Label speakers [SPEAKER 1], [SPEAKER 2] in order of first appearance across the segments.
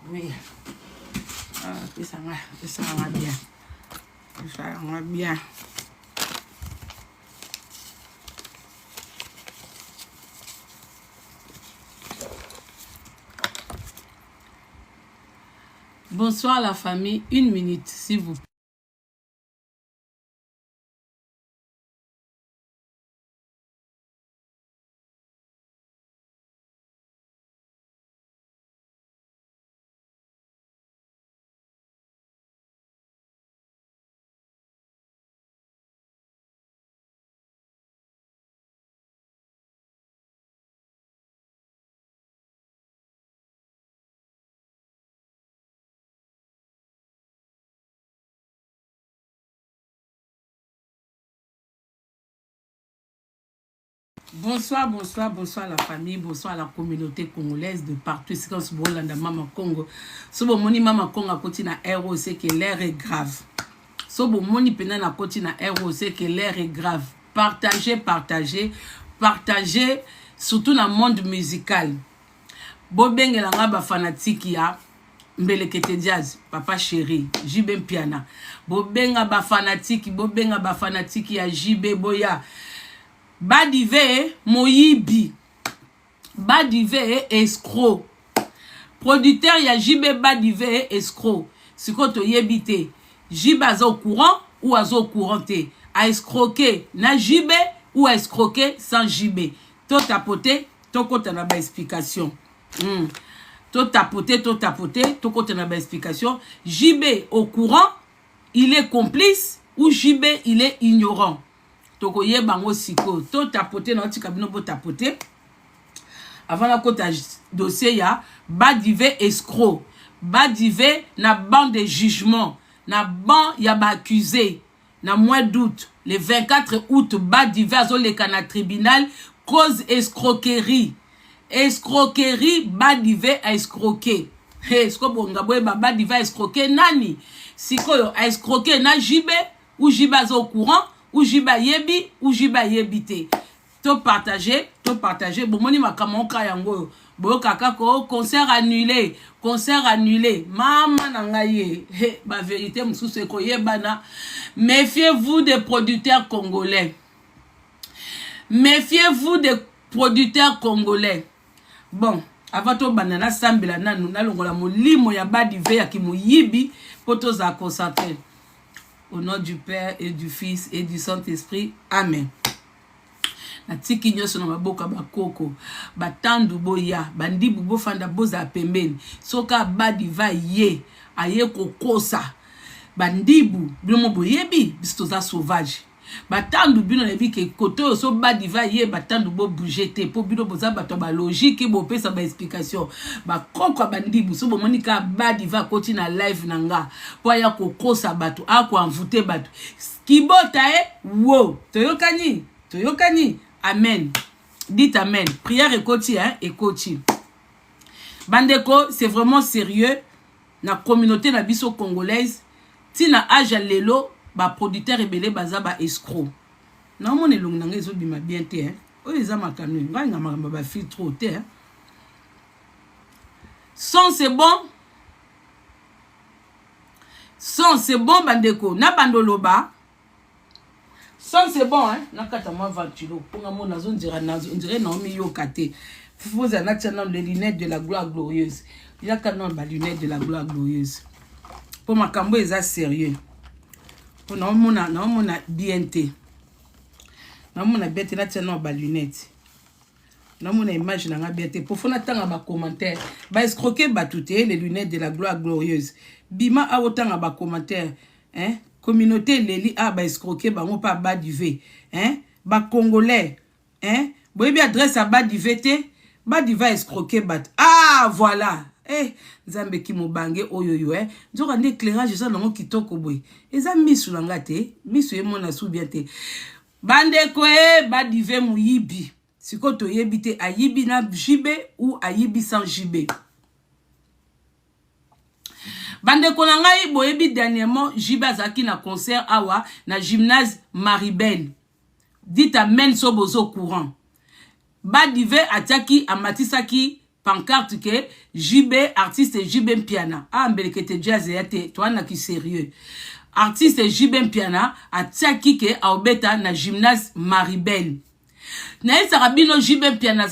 [SPEAKER 1] Oui. Ça va bien. Ça va bien. Bonsoir la famille. 1 minute, s'il vous plaît. Bonsoir, bonsoir, bonsoir la famille, bonsoir la communauté congolaise de partout. C'est comme ce bon landa Mama Congo. Ce bon moni Mama Congo à côté na héros, c'est que l'air est grave. Ce bon moni pena na côté na héros, c'est que l'air est grave. Partagez, partagez, partagez, surtout dans le monde musical. Bobenge la ngaba fanatique ya Mbelekete Jazz, Papa Chéri, JB Piana. Bobenga ba fanatique ya JB Boya. Badive Moyibi. Badive escroc. Producteur ya JB Badive escroc. Si koto yebite, JB azo au courant ou azo au couranté. A escroquer na JB ou a escroquer sans JB. To tapote, to kote na ba explication. To tapote, to kote na ba explication. JB au courant, il est complice ou JB il est ignorant. Toko ye bango siko to tapote na tika bino bo tapote avant la kota dossier ya Badive escroc Badive na banc de jugement na banc ya ba accusé na mois d'août le 24 août Badive azo le kana tribunal cause escroquerie Badive a escroqué escroc bonga boye Badive a escroqué nani sikoyo a escroqué na JB ou JB azo au courant ou jiba yebi ou jiba yebite. To partager. Bon moni makamonka yango. Bo kaka ko concert annulé. Mama nangaye. Ba vérité msuse ko yebana. Méfiez-vous des producteurs congolais. Bon, avant to banana sambela nanu nalongola molimo ya Badive ya kimuyibi poto za concentré. Au nom du Père et du Fils et du Saint-Esprit. Amen. Na tiki nyoso na maboka bakoko. Batandu boya. Bandibu bofanda boza pembeni. Soka Badive ye. Aye kokosa. Bandibu. Bino boyebi. Bistoza sauvage. Batandu bino nebi ke koto so Badive ye. Batandu bo bougete. Po bino boza bato ba logique. Bo pesa ba explication. Ba koko bandibu. So bo monika Badive koti na live nanga. Po ya kokosa bato. Ako envoûter bato. Kibota wow. Toyokani. Amen. Dites amen. Prière ekoti ekoti. Bandeko, c'est vraiment sérieux. Na communauté na biso congolaise. Tina aja lelo. Ba producteur rebelle baza ba escroc. Na mone longi nanga ezo bima bien te o eza makano nganga makamba ba filtre te Son c'est bon bandeko na bandoloba. Son c'est bon nakata moi ventilo ponga mona zo ndira nazo ndire na omi yo kate. Vous avez les lunettes de la gloire glorieuse. Il y a quand même les lunettes de la gloire glorieuse. Pour ma cambo eza sérieux. Pour na mona BNT. Na mona BNT na tena ba lunette. Na mona image na BNT pour fona tanga ba commentaire. Ba escroquer ba tout les lunettes de la gloire glorieuse. Bima a autant ba commentaire communauté leli a ba escroquer ba mo pas Badive ba congolais boye bi adresse à Badive te Badive escroquer bat voilà Nzambe ki mobange oyoyo nzoka ndi éclairage ça nango kitoko boy eza misu langa te misu emona sou bien te bandeko Badive muyibi sikoto yebite ayibi na JB ou ayibi sans JB bandeko na ngai boyebi dernièrement JB azaki na concert awa na gymnase Maribel. Dites amen so bozo courant Badive atiaki amatisaki pancarte que JB artiste JB Mpiana ah mbelekete jazz yate toana ki sérieux artiste JB Mpiana atiaki ke aobeta na gymnase Maribel na esaka bino JB Mpiana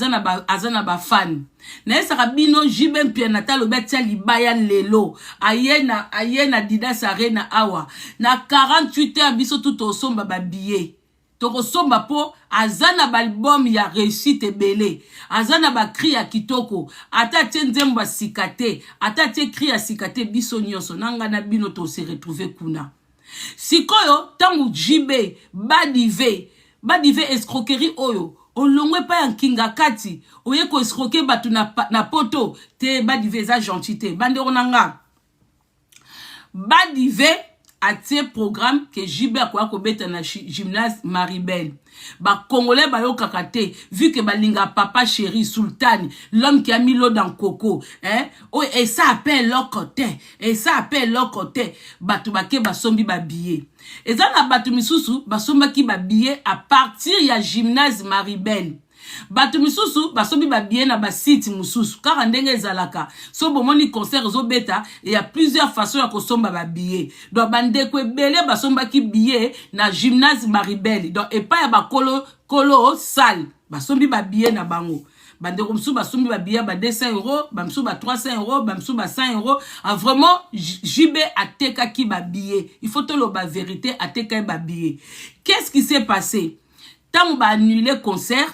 [SPEAKER 1] azana ba fan na esaka bino JB Mpiana talo betia libaya lelo ayena Didas Arena awa na 48 heures biso tout osomba ba billet toko somba po azana ba album ya réussite belé azana ba cri ya kitoko ata tenzembo ba sikate ata te cri ya sikate biso nyonso nanga na bino to se retrouver kuna sikoyo tangu JB badive escroquerie oyo olongwe pa ya nkinga kati oye ko escroquer batu na poto te badive za gentillité bandero nanga badive atie programme que JB a kobeta na gymnase Maribel. Ba Congolais ba yo kakate, vu que balinga papa chéri Sultan, l'homme qui a mis l'eau dans coco, hein? Oh, et ça appelle leur côté, Batu bake ba sombi ba billet. Et ça na batu misusu, ba somba ki ba billet à partir ya gymnase Maribel. Batu misusu basobi ba bien na ba site mususu car ndenge ezalaka so bomoni concert zo beta il y a plusieurs façons ya kosomba ba billet donc bande ko ebele basomba ki billet na gymnase Maribel donc et pas ya ba kolo salle basombi ba billet na bango bande ko mususu basombi ba billet ba 200 €, ba mususu ba 300 €, ba mususu ba 100 €. Ah, vraiment JB ateka ki ba billet, il faut te lo ba vérité ateka ba billet. Qu'est-ce qui s'est passé tant ba annuler concert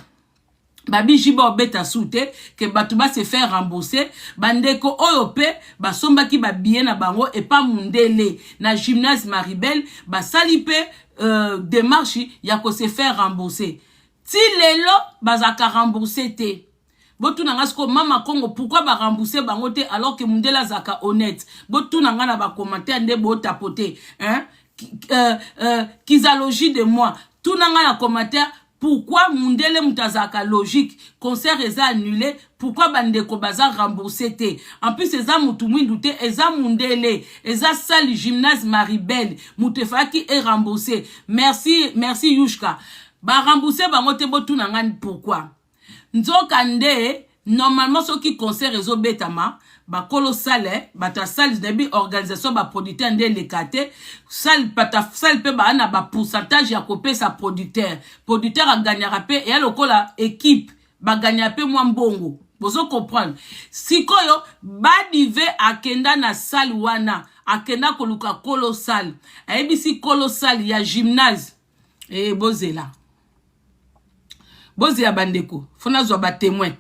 [SPEAKER 1] babi jiba obeta soute que batuba se faire rembourser bandeko oyope basomba ki ba bien na bango et pas mundele na gymnase Maribel ba salipe démarche ya ko se faire rembourser ti lelo bazaka rembourser te botu nanga sko mama Congo pourquoi ba rembourser bango te alors que mundela zaka honnête botu nanga na ba commentaire nde bo tapoter hein kisalogie de moi tout nanga na commentaire. Pourquoi Mundele Mutazaka logique, concert est annulé, pourquoi Bandeko Bazar remboursé te? En plus, c'est ça Moutoumindouté, et ça Mundele, et ça salle gymnase Maribel, Moutefaki est remboursé. Merci Yushka. Ba remboursé, ba mote botu nangan pourquoi? Nzokande, normalement, ce qui concert est betama, ba colossal bata salle debi organisation ba producteur ndé lekate salle pata salle pe ba na ba pourcentage ya kopé sa producteur a gagnera pe et lokola équipe ba gagner pe moi mbongo bozo comprendre sikoyo badive akenda na salle wana akenda koluka colossal ayebisi colossal ya gymnase et bozela ya bandeko fona zo ba témoin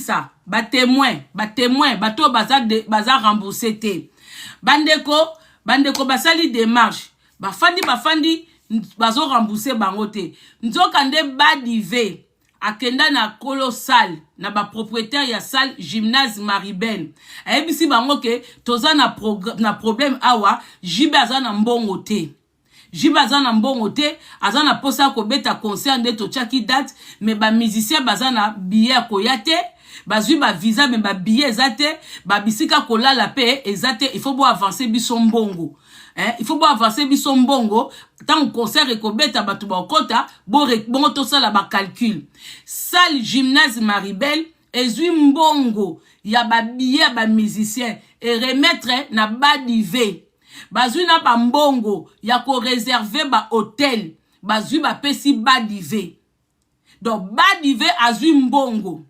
[SPEAKER 1] ça ba témoin bato baza remboursé te bandeko basali démarche bafandi bazo rembourser bango te nzokande badive akenda na colossal na ba propriétaire ya salle gymnase Maribel ayebisi bango ke toza na problème awa JB azana mbongo te Jiba azana mbongo te azana posa ko beta concert nde to chaki date mais ba musicien bazana billet ko yate bazui ba visa mais ba billet ezate ba bisika ko lala pe ezate il faut bo avancer biso mbongo il faut bo avancer biso mbongo tant concert e ko beta batu ba kota bo to sala ba calcul salle gymnase Maribel ezui mbongo ya ba billet ba musicien et remettre na badive bazui na ba mbongo ya ko réserver ba hôtel bazui ba pesi badive donc badive azui mbongo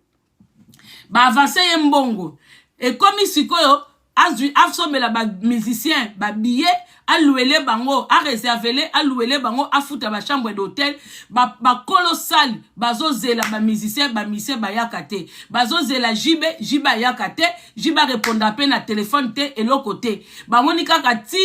[SPEAKER 1] ba avancer ye mbongo et comme sikoyo asomela ba musicien ba billet alouele bango a réserver alouele bango a fouta ba chambre d'hôtel ba colossal bazozela ba musicien ba mise ba yakate bazozela jibe yakate jiba répondre pe na téléphone te eloko te bamoni kaka ti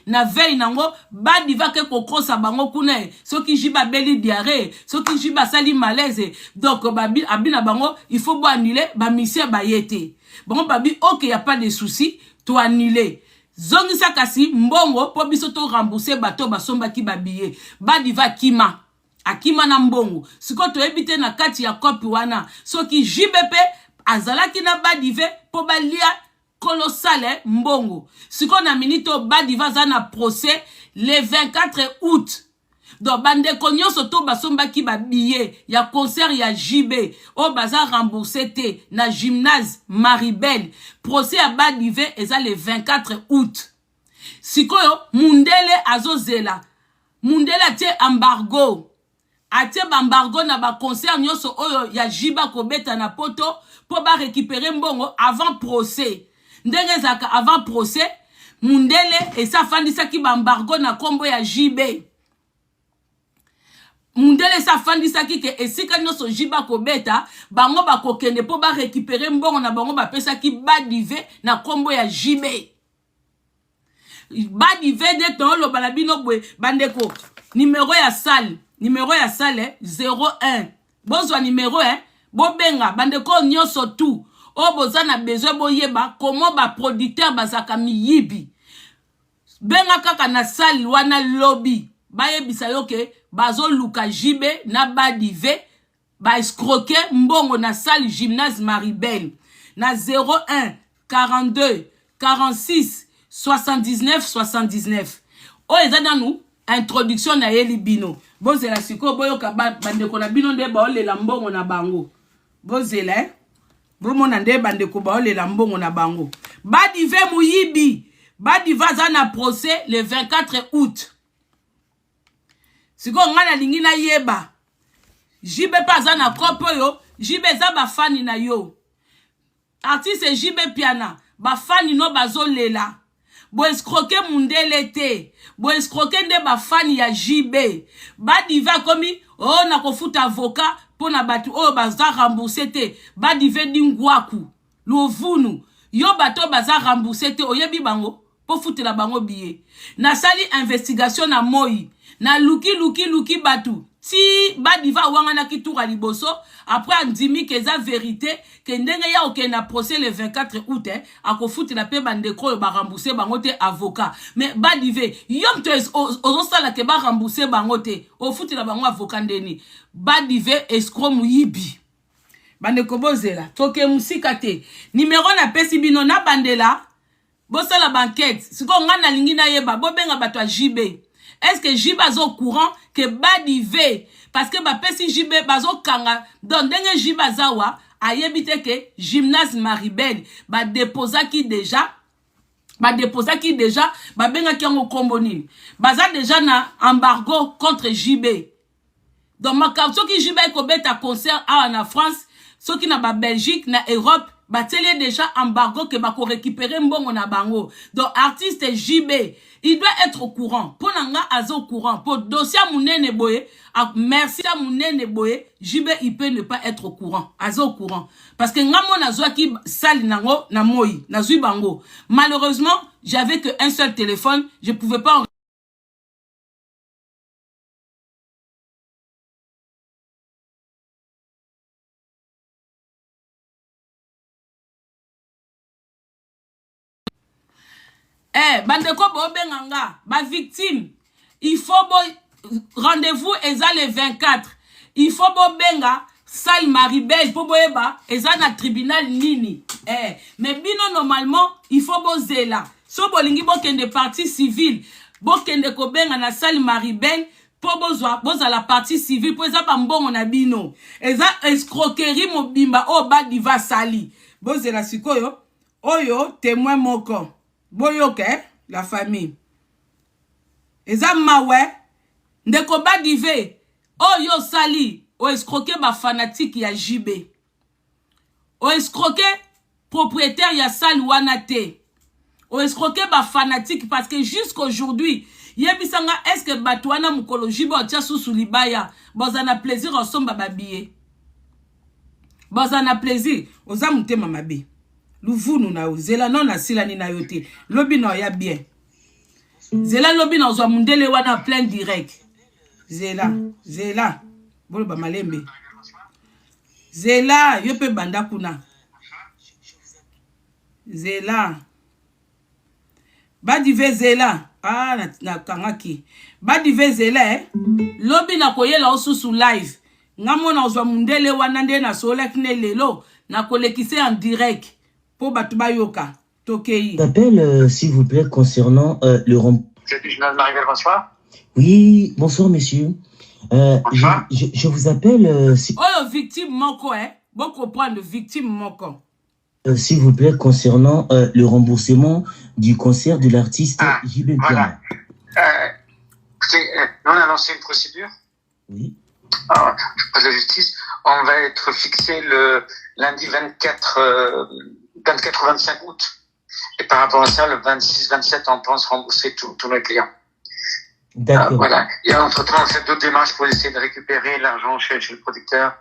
[SPEAKER 1] na veille nango ba diva ke kokosa bango kuna soki jiba beli diarrhée soki jiba sali malaise donc abina bango il faut bo annuler ba mise ba yete bon babi ok y a pas de souci to annuler zongisa kasi mbongo po biso to rembourser bato basomba ki babiye ba diva kima akima na mbongo siko to ebite na kati ya kopi wana soki JBP azalaki na ba dive po balia colossal mbongo siko na minito ba diva za na procès le 24 août donc bande konyoso to basomba ki babiye ya concert ya JB o baza remboursé te na gymnase Maribel procès ya ba dive eza le 24 août sikoyo mundele azozela mundele atie embargo atie embargo na ba concert nyoso oyo ya jiba kobeta na poto po ba récupérer mbongo avant procès ndenge zaka avant procès mundele esa fandisa ki ba embargo na kombo ya JB mundele sa fandisa ki ke esika nyoso jiba kobeta bango bakokende po ba récupérer mbongo na bango bapesa ki ba dive na kombo ya JB ba dive de ton lo balabino bwe bandeko numéro ya salle 01 bozwa numéro bobenga bandeko nyoso tout o bozana besoin boyeba comment ba producteur bazaka miyibi benga kaka na salle wana lobby bayebisa yoke bazo luka JB na ba dive ba escroquer mbongo na salle gymnase Maribel na 01 42 46 79 79 o ezana nou introduction na yeli bino bozela siko boyoka bandeko na bino nde baolela mbongo na bango bozela bomona nde bandeko baolela mbongo na bango ba dive muyibi ba diva za na procès le 24 août siko ngana lingi na yeba JB paza na kopo yo JB za ba fani na yo artiste JB piana ba fani no bazolela bo escroquer mundele te bo escroquer nde ba fani ya JB ba diva komi o na kofuta avocat pona batu o baza rembourser te ba dive dingwaku lovunu yo bato baza rembourser te oyebi bango po futela bango billet na sali investigation na moi na luki batu ti ba diva wanga na kitura liboso après andimi keza vérité ke ndenge ya oke na procès le 24 août akofutela pe bandeko ba rembourser bango te avocat mais ba dive yom to ozosala ke ba rembourser bango te ofutela bango avocat ndeni ba dive escroc muyibi bandeko bozela toke musika te numéro na pesi bino na bandela bosala banquette siko ngana lingi na yeba bobenga bato a JB. Est-ce que JB azo courant que ba dive parce que ba pesi JB bazo kanga donc denge JB azawa ayebite que gymnase Maribel ba déposa ki déjà ba benga ki ngo kombo nini baza déjà na embargo contre JB donc makauso ki JB ko beta concert en France soki na ba Belgique na Europe batelie déjà embargo que bako récupérer mbongo na bango donc artiste JB il doit être au courant pour nanga azo au courant pour dossier munene boye merci à munene boye JB il peut ne pas être au courant azo au courant parce que ngamo nazwa ki sali nango na moi nazwi bango malheureusement j'avais que un seul téléphone je pouvais pas bandeko bo benganga ba victime il faut bo rendez-vous eza le 24 il faut bo benga salle Maribel po boyeba eza na tribunal nini mais bino normalement il faut bo zela so bolingi bo kende partie civile bo kende ko benga na salle Maribel po boza la partie civile po eza ba mbongo na bino eza escroquerie mobimba o ba diva sali bo zela sikoyo oyo témoin moko boyoke la famille eza mawe ndeko ba dive oyo sali o escroquer ba fanatique ya JB o escroquer propriétaire ya salle wana te O escroquer ba fanatique parce que jusqu'aujourd'hui, yebisanga est-ce que batouana mukologie ba tia sous libaya, bozana plaisir ensemble babiye. Bozana plaisir, oza mutema mabe. Louvunu na zela non na sila ni na yote. Lobi na ya bien. Zela lobi na ozwa mundele wana plein direct. Zela. Bolo ba malembe. Zela, yope banda kuna. Zela. Badive Zela. Ah, na kangaki. Badive Zela, Lobi na koyela osusu live. Ngamo na ozwa mundele wana nde na solek ne lelo. Na kolekise en direct. Po batuba yoka. Tokei.
[SPEAKER 2] J'appelle, s'il vous plaît, concernant le rond.
[SPEAKER 3] C'est du journal Marie-Belle, bonsoir.
[SPEAKER 2] Oui, bonsoir, monsieur. Je vous appelle...
[SPEAKER 1] Oh, victime moko, Bon comprendre, victime moko.
[SPEAKER 2] S'il vous plaît, concernant le remboursement du concert de l'artiste JB
[SPEAKER 3] Voilà. Écoutez, nous, on a lancé une procédure.
[SPEAKER 2] Oui.
[SPEAKER 3] Auprès de la justice. On va être fixé le lundi 24 ou 25 août. Et par rapport à ça, le 26-27, on pense rembourser tous nos clients.
[SPEAKER 2] D'accord.
[SPEAKER 3] Voilà. Et entre-temps, on fait d'autres démarches pour essayer de récupérer l'argent chez le producteur.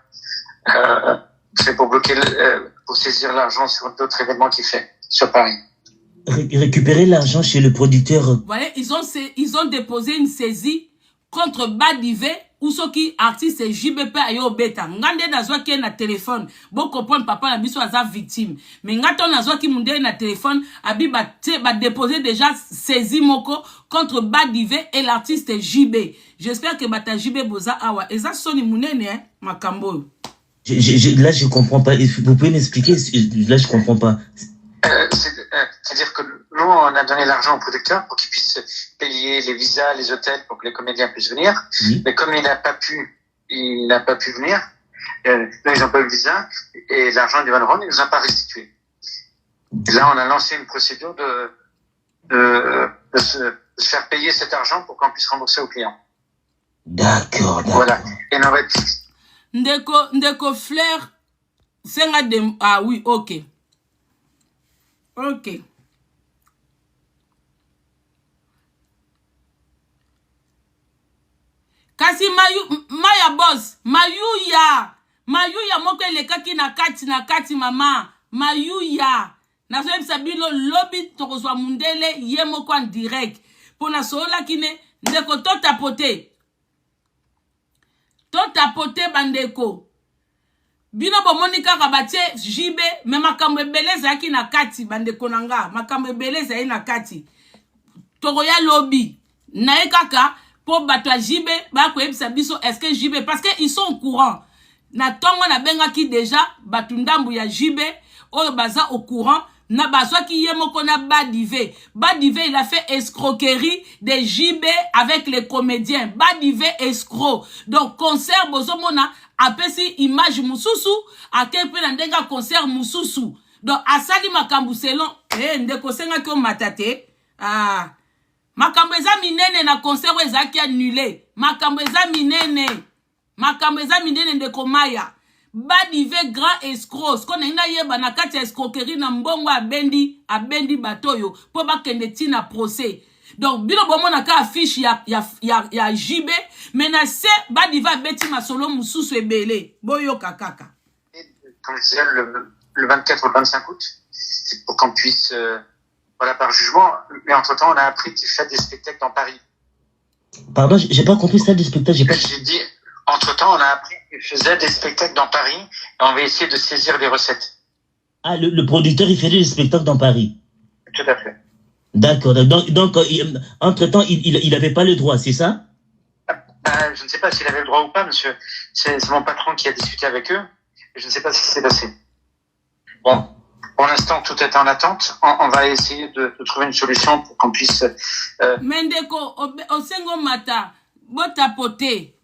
[SPEAKER 3] C'est pour bloquer, pour saisir l'argent sur d'autres événements qu'il fait sur Paris.
[SPEAKER 2] Récupérer l'argent chez le producteur.
[SPEAKER 1] Vous voyez, ils ont déposé une saisie contre Badive ou ceux qui artiste JBP ayo beta. Ngande nazwa ki na téléphone. Bon comprendre papa na biso aza victime. Mais ngato nazwa ki munde na téléphone abi ba déposer déjà saisie moko contre Badive et l'artiste JB. J'espère que bata JB boza awa. Eza soni munene makambo.
[SPEAKER 2] Là, je comprends pas. Vous pouvez m'expliquer? Là, je comprends pas.
[SPEAKER 3] C'est-à-dire que nous, on a donné l'argent au producteur pour qu'il puisse payer les visas, les hôtels pour que les comédiens puissent venir. Oui. Mais comme il n'a pas pu venir, là, ils n'ont pas eu le visa et l'argent du Van Ron, ils nous ont pas restitué. Et là, on a lancé une procédure de se faire payer cet argent pour qu'on puisse rembourser aux clients.
[SPEAKER 2] D'accord.
[SPEAKER 3] Voilà. Et on va être...
[SPEAKER 1] Ndeko Flair, ah oui, ok. Ok. Kasi Maya boss, Mayuya moko elekaki na kati mama, Mayuya. Na zoe sabino lobby tokozwa mundele ye moko en direct. Pona sola kine ndeko to tapote bandeko. Bino bomoni kaka batie JB me makambo ebeleza yaki na kati bandeko nanga makambo ebeleza yi na kati toko ya lobby na ye kaka po bato ya JB ba ko ebisa biso est-ce que JB parce que ils sont au courant na tongo na benga ki déjà batu ndambu ya JB oyo baza au courant na bazwa ki ye moko na Badive il a fait escroquerie de JB avec les comédiens Badive escroc donc concert bozomona apesi image mususu akepe na ndenga concert mususu donc asali makambu selon ndeko senga ko matate makambu eza minene na concert ezaki annulé makambu eza minene ndeko Maya Badive grand escroc kona ina yeba na kati escroquerie na mbongo abendi batoyo po bakende tina procès. Donc bino bomona ka affiche ya JB mais na se Badive beti masolo mususu ebele boyo kakaka.
[SPEAKER 3] Comme je disais le 24 ou le 25 août c'est pour qu'on puisse voilà par jugement mais entre-temps on a appris qu'il fait des spectacles dans Paris.
[SPEAKER 2] Pardon, j'ai pas compris ça des spectacles,
[SPEAKER 3] J'ai dit entre-temps on a appris qu'il faisait des spectacles dans Paris et on va essayer de saisir des recettes.
[SPEAKER 2] Ah le producteur il faisait des spectacles dans Paris.
[SPEAKER 3] Tout à fait.
[SPEAKER 2] D'accord. Donc entre-temps, il n'avait pas le droit, c'est ça?
[SPEAKER 3] Je ne sais pas s'il avait le droit ou pas, monsieur. C'est mon patron qui a discuté avec eux. Et je ne sais pas ce qui s'est passé. Bon, pour l'instant, tout est en attente. On va essayer de trouver une solution pour qu'on puisse...
[SPEAKER 1] Mendeko, osengo mata, botapote,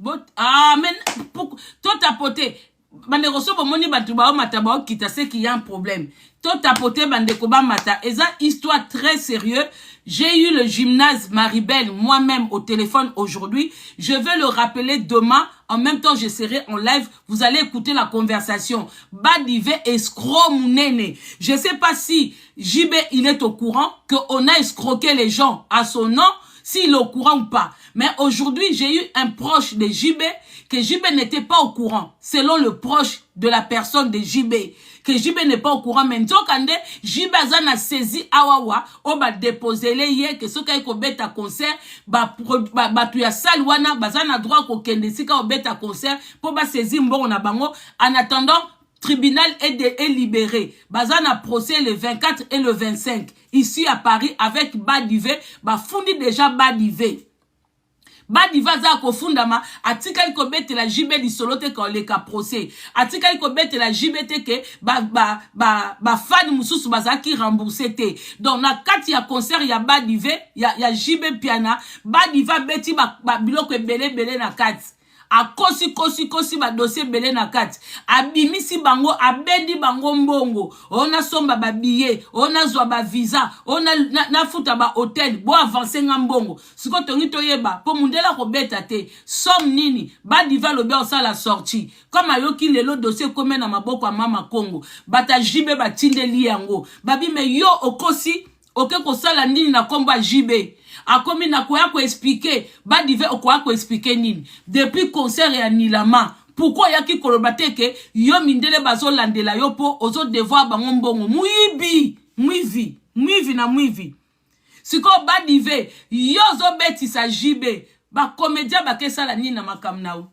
[SPEAKER 1] totapote. Bandeko so bomoni batu ba mata ba kita c'est qu'il y a un problème. Tout tapoter bandeko ba mata. Et ça histoire très sérieuse. J'ai eu le gymnase Marie-Belle moi-même au téléphone aujourd'hui. Je vais le rappeler demain En même temps, je serai en live. Vous allez écouter la conversation. Badivé escroc mounene. Je ne sais pas si JB, il est au courant qu'on a escroqué les gens à son nom, s'il est au courant ou pas. Mais aujourd'hui, j'ai eu un proche de JB que JB n'était pas au courant, selon le proche de la personne de JB, que JB n'est pas au courant. Mais quand JB a saisi awawa, on va déposer les yeux, que ce qu'il y a bêta concert, tu as salwana, bazana droit qu'on kende si ka bêta concert, pour ba saisir mbongo na bango, en attendant, tribunal est libéré. Bazana procès le 24 et le 25, ici à Paris, avec Badivé, fundi déjà Badivé. Badiva za ko fundama atika iko bete la JB di solote ka le ka procès atika iko bete la JB te ke ba fan mususu bazaki rembourser te donc na kati ya concert ya Badive ya JB piana Badiva beti ba biloko ebele na kati a kosi ba dossier belé na kati abimisi bango abendi bango mbongo ona somba ba billet ona zwa ba visa ona na futa ba hotel bo avancer nga mbongo siko tongi toyeba po mundela ko beta te som nini Badiva lobe osa la sortie comme ayoki lelo dossier comme na maboko ya mama Congo bata JB batindeli yango babi me yo okosi oke ko sala nini na komba JB akomi na koya ko expliquer Badive okoya ko expliquer nini depuis concert ya Nilama pourquoi yaki kolobate ke yo mindele bazo landela yo po ozo devoir bango mbongo muivi na muivi siko Badive yo zo betisa JB ba comédien ba kesala nini na makamnao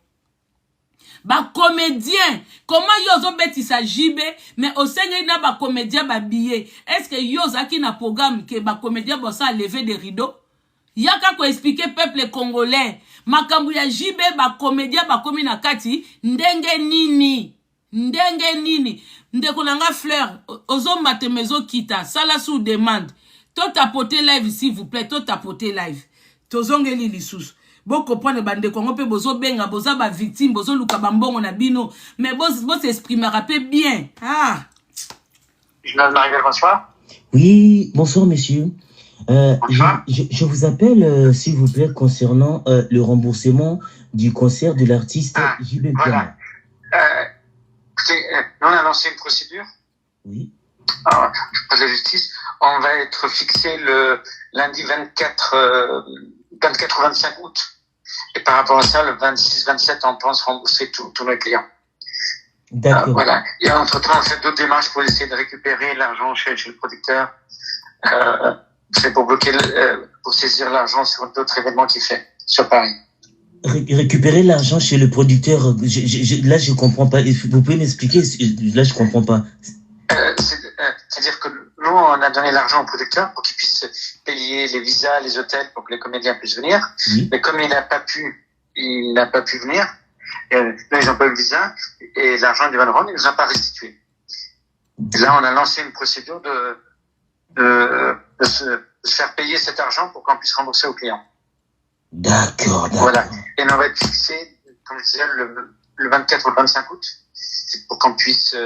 [SPEAKER 1] ba comédien comment yo zo betisa JB mais au senge na ba comédien ba billet est-ce que yo zaki na programme que ba comédien bossa lever des rideaux yaka ko expliquer peuple congolais makambu ya JB ba comédien ba komi na kati ndenge nini ndeko nanga Fleur ozo matemezo kita sala sous demande to tapoter live s'il vous plaît to tapoter live tozongeli lisusu boko pone bande kongo pe bozo benga boza ba victime bozo luka bambongo na bino mais boz exprimera peu bien
[SPEAKER 3] Journal Marie-Belle, bonsoir.
[SPEAKER 2] Oui, bonsoir monsieur. Je vous appelle, s'il vous plaît, concernant le remboursement du concert de l'artiste JB Piana.
[SPEAKER 3] Écoutez, nous on a lancé une procédure.
[SPEAKER 2] Oui.
[SPEAKER 3] Alors, de la justice, on va être fixé le lundi 24 ou 25 août. Et par rapport à ça, le 26-27, on pense rembourser tous nos clients.
[SPEAKER 2] D'accord.
[SPEAKER 3] Voilà. Et entre-temps, on fait d'autres démarches pour essayer de récupérer l'argent chez le producteur. C'est pour bloquer, pour saisir l'argent sur d'autres événements qu'il fait sur Paris.
[SPEAKER 2] Récupérer l'argent chez le producteur, là je comprends pas. Vous pouvez m'expliquer? Là je comprends pas.
[SPEAKER 3] C'est-à-dire que nous on a donné l'argent au producteur pour qu'il puisse payer les visas, les hôtels pour que les comédiens puissent venir. Oui. Mais comme il n'a pas pu venir, nous ils n'ont pas eu le visa et l'argent du Van Ron, ils nous ont pas restitué. Et là on a lancé une procédure de se faire payer cet argent pour qu'on puisse rembourser aux clients.
[SPEAKER 2] D'accord.
[SPEAKER 3] Voilà. Et on va être fixé, comme je disais, le 24 ou le 25 août, pour qu'on puisse,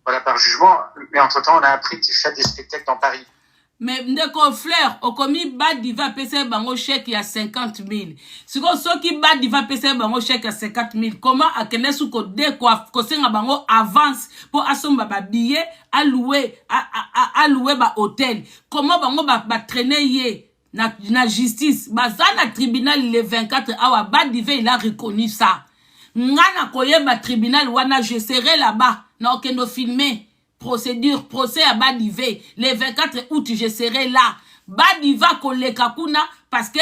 [SPEAKER 3] voilà, par jugement. Mais entre-temps, on a appris qu'il fait des spectacles dans Paris.
[SPEAKER 1] Mais ndeko Fleur, okomi Badiva pese bango chèque ya 50 000. Si qui Badiva pese bango chèque ya 50 000, comment akene sou ko de ko senga bango avance pour asomba ba billet à louer ba hôtel. Comment bango ba traîner yé na justice. Bazana tribunal le 24 awa Badiva il a reconnu ça. Ngana koyeba tribunal wana je serai là-bas. Na okendo filmer. Procès à Badivé. Le 24 août, je serai là. Badiva koleka kuna parce que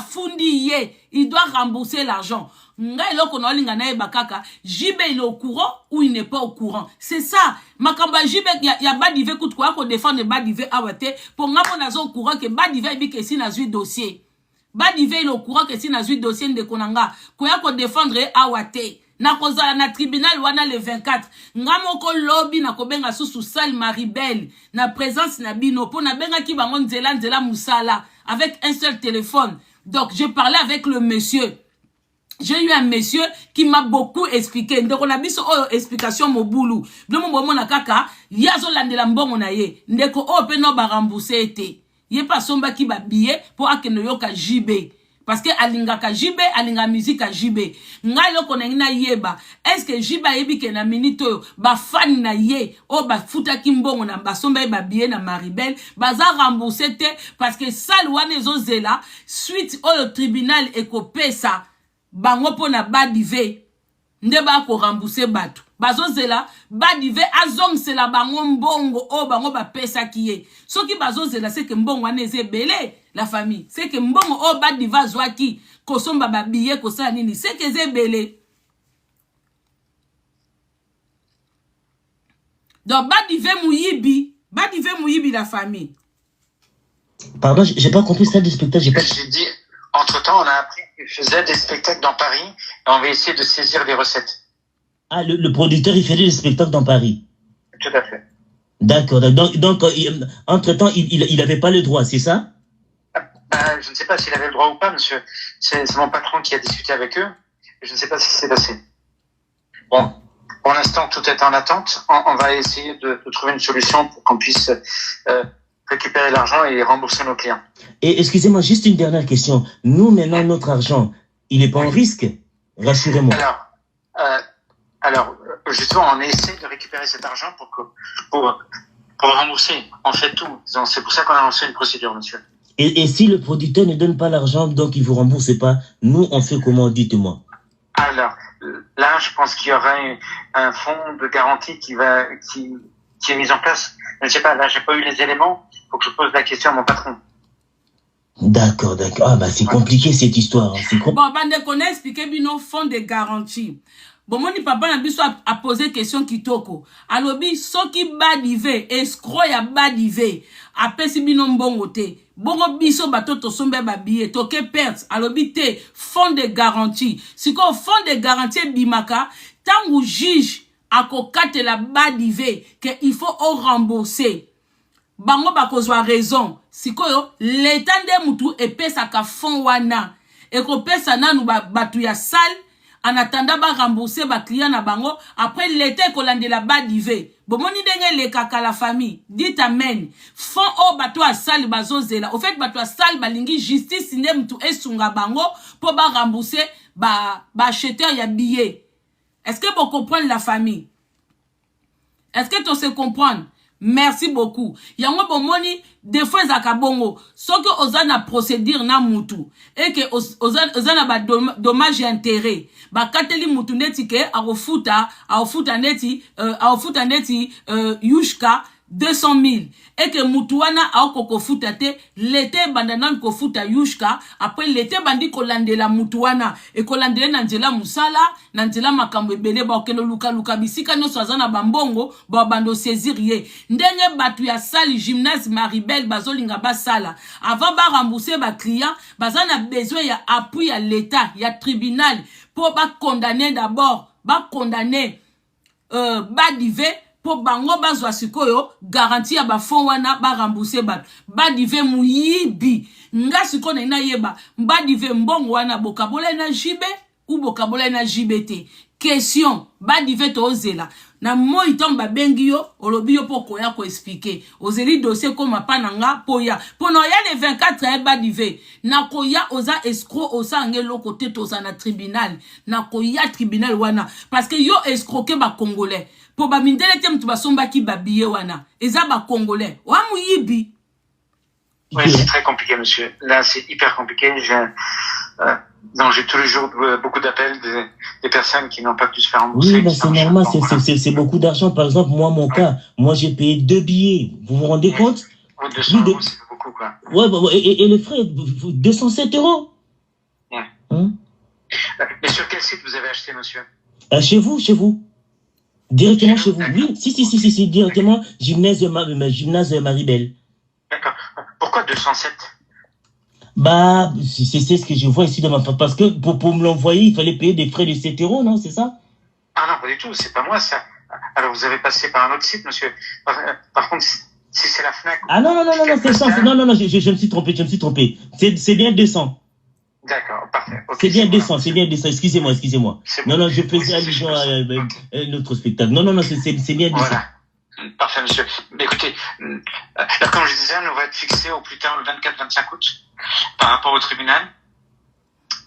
[SPEAKER 1] fundi ye, il doit rembourser l'argent. Nga iloko na olinga na bakaka, JB il est au courant ou il n'est pas au courant. C'est ça. Makamba JB ya Badivé kout kwa ko défendre Badivé awate pour nga mona zo au courant que Badivé bi ke si na zui dossier. Badivé il est au courant que si na zui dossier de konanga, ko ya ko défendre awate. Na kozala na tribunal wana le 24 ngamoko lobby na kobenga susu Sal Marie-Belle na présence na bino po na benga ki bango nzela musala avec un seul téléphone. Donc je parlais avec le monsieur. J'ai eu un monsieur qui m'a beaucoup expliqué. Ndeko na biso explication mobulu. Blomo bomo na kaka yazo landela mbongo na ye. Ndeko pe no ba rembourser été. Ye pas somba ki ba billet pour akeno yoka JB. parce que alingaka jibe alinga musique a jibe ngai loko na ngina yeba est-ce que jiba yebi ke na minute oyo ba fan na ye o ba futa kimbongo na basomba ba billet na Maribel baza rembourser te parce que sal wana ezozela suite au tribunal ekopesa bango pona badive nde ba ko rembourser batu bazozela badive azongsela bango mbongo o bango ba pesa kiye soki bazozela c'est que mbongo wana ezebele la famille c'est que mbongo o badiva zwaki kosomba ba billet kosala nini c'est que ezebele donc badive muyibi la famille.
[SPEAKER 2] Pardon, j'ai pas compris ça des spectacles,
[SPEAKER 3] J'ai dit, entre-temps, on a appris qu'il faisait des spectacles dans Paris et on va essayer de saisir les recettes.
[SPEAKER 2] Ah, le producteur, il faisait des spectacles dans Paris.
[SPEAKER 3] Tout à fait.
[SPEAKER 2] D'accord. Donc entre-temps, il n'avait pas le droit, c'est ça?
[SPEAKER 3] Je ne sais pas s'il avait le droit ou pas, monsieur. C'est mon patron qui a discuté avec eux. Je ne sais pas ce qui s'est passé. Bon, pour l'instant, tout est en attente. On va essayer de trouver une solution pour qu'on puisse récupérer l'argent et rembourser nos clients.
[SPEAKER 2] Et excusez-moi, juste une dernière question. Nous, maintenant, notre argent, il n'est pas en risque? Rassurez-moi.
[SPEAKER 3] Alors, justement, on essaie de récupérer cet argent pour rembourser. On fait tout. C'est pour ça qu'on a lancé une procédure, monsieur.
[SPEAKER 2] Et si le producteur ne donne pas l'argent, donc il ne vous rembourse pas, nous, on fait comment? Dites-moi.
[SPEAKER 3] Alors, là, je pense qu'il y aura un fonds de garantie qui est mis en place. Je ne sais pas, là, j'ai pas eu les éléments. Il faut que je pose la question à mon patron.
[SPEAKER 2] D'accord. Ah, bah, c'est compliqué, cette histoire.
[SPEAKER 1] Bon, bande qu'on a expliqué, bino fonds de garantie. Bon, mon papa n'a biso a posé question kitoko. Alobi, soki badive, escroc ya badive, apesi bino mbongo te. Bongo biso batoto sombe babiye, toke perte. Alobi te, fonds de garantie. Siko fonds de garantie bimaka, tangu juge akokate la badive, que il faut au rembourser. Bango bakozwa raison. Sikoyo, l'état de mutu epesa ka fond wana. Eko pesa nanu batu ya sale. En attendant, ba rembourser ba client na bango. Après, l'été kolande la badive. Bon, moni denge le kaka la famille. Dites amen. Fond o bato a sale bazozela. Au fait, bato a sale balingi justice ne mtu esunga bango pour ba rembourser ba acheteur ya billet. Est-ce que vous comprenez la famille? Est-ce que tu sais comprendre? Merci beaucoup. Yango bomoni des fois zakabongo. So que ozana procédure na mutu et que ozana ba dommage et intérêt. Ba kateli mutu neti ke a refuta neti yushka 200 000 et que mutuana a koko futa te l'été bandanan ko futa yushka après l'été bandi kolande la mutuana et kolande na nzela musala na nzela makambo ebele ba okelo luka bisika no swazana bambongo ba bando saisir ye ndenge batu ya salle gymnase Maribel bazolinga basala avant ba rembourser ba client bazana besoin ya appui ya l'état ya tribunal pour ba condamner d'abord ba condamner badive pour bango bazwa sikoyo garantie ya ba fond wana ba rembourser badive muyibi nga sikoyo na yeba badive mbongo wana bokabola na jibe ou bokabola na jibete question badive to ozela na mo itomba bengi yo olobi yo poko ya ko expliquer ozeli dossier comme pananga poya pono ya le 24 ya badive na koya oza escroc osa ngelo côté toza na tribunal na koya tribunal wana parce que yo escroquer ba congolais pour ba mindele tem tu basomba ki babiye wana eza ba congolais wa muyibi.
[SPEAKER 3] Oui, c'est très compliqué, monsieur. Là, c'est hyper compliqué. Donc, j'ai tous les jours beaucoup d'appels des personnes qui n'ont pas pu se faire rembourser.
[SPEAKER 2] Oui, bah c'est normal, c'est beaucoup d'argent. Par exemple, mon cas, moi, j'ai payé 2 billets. Vous vous rendez compte?
[SPEAKER 3] Oui, 200 €, c'est beaucoup, quoi.
[SPEAKER 2] Ouais, et les frais, 207 €.
[SPEAKER 3] Ouais. Mais sur quel site vous avez acheté, monsieur?
[SPEAKER 2] Chez vous. Directement chez vous. Oui, si, directement, gymnase Maribel.
[SPEAKER 3] D'accord. Pourquoi 207?
[SPEAKER 2] Bah, c'est ce que je vois ici de ma part. Parce que pour me l'envoyer, il fallait payer des frais de 7 €, non? C'est ça?
[SPEAKER 3] Ah non, pas du tout. C'est pas moi, ça. Alors, vous avez passé par un autre site, monsieur. Par contre, si c'est la FNAC...
[SPEAKER 2] Ah non, c'est ça. Non, je me suis trompé. C'est bien 200.
[SPEAKER 3] D'accord, parfait.
[SPEAKER 2] C'est
[SPEAKER 3] Okay,
[SPEAKER 2] bien 200. Excusez-moi. Non, je faisais allusion à notre spectacle. Non, c'est bien 200.
[SPEAKER 3] Voilà. Parfait, monsieur. Mais écoutez, comme je disais, on va être fixé au plus tard le 24-25 août par rapport au tribunal.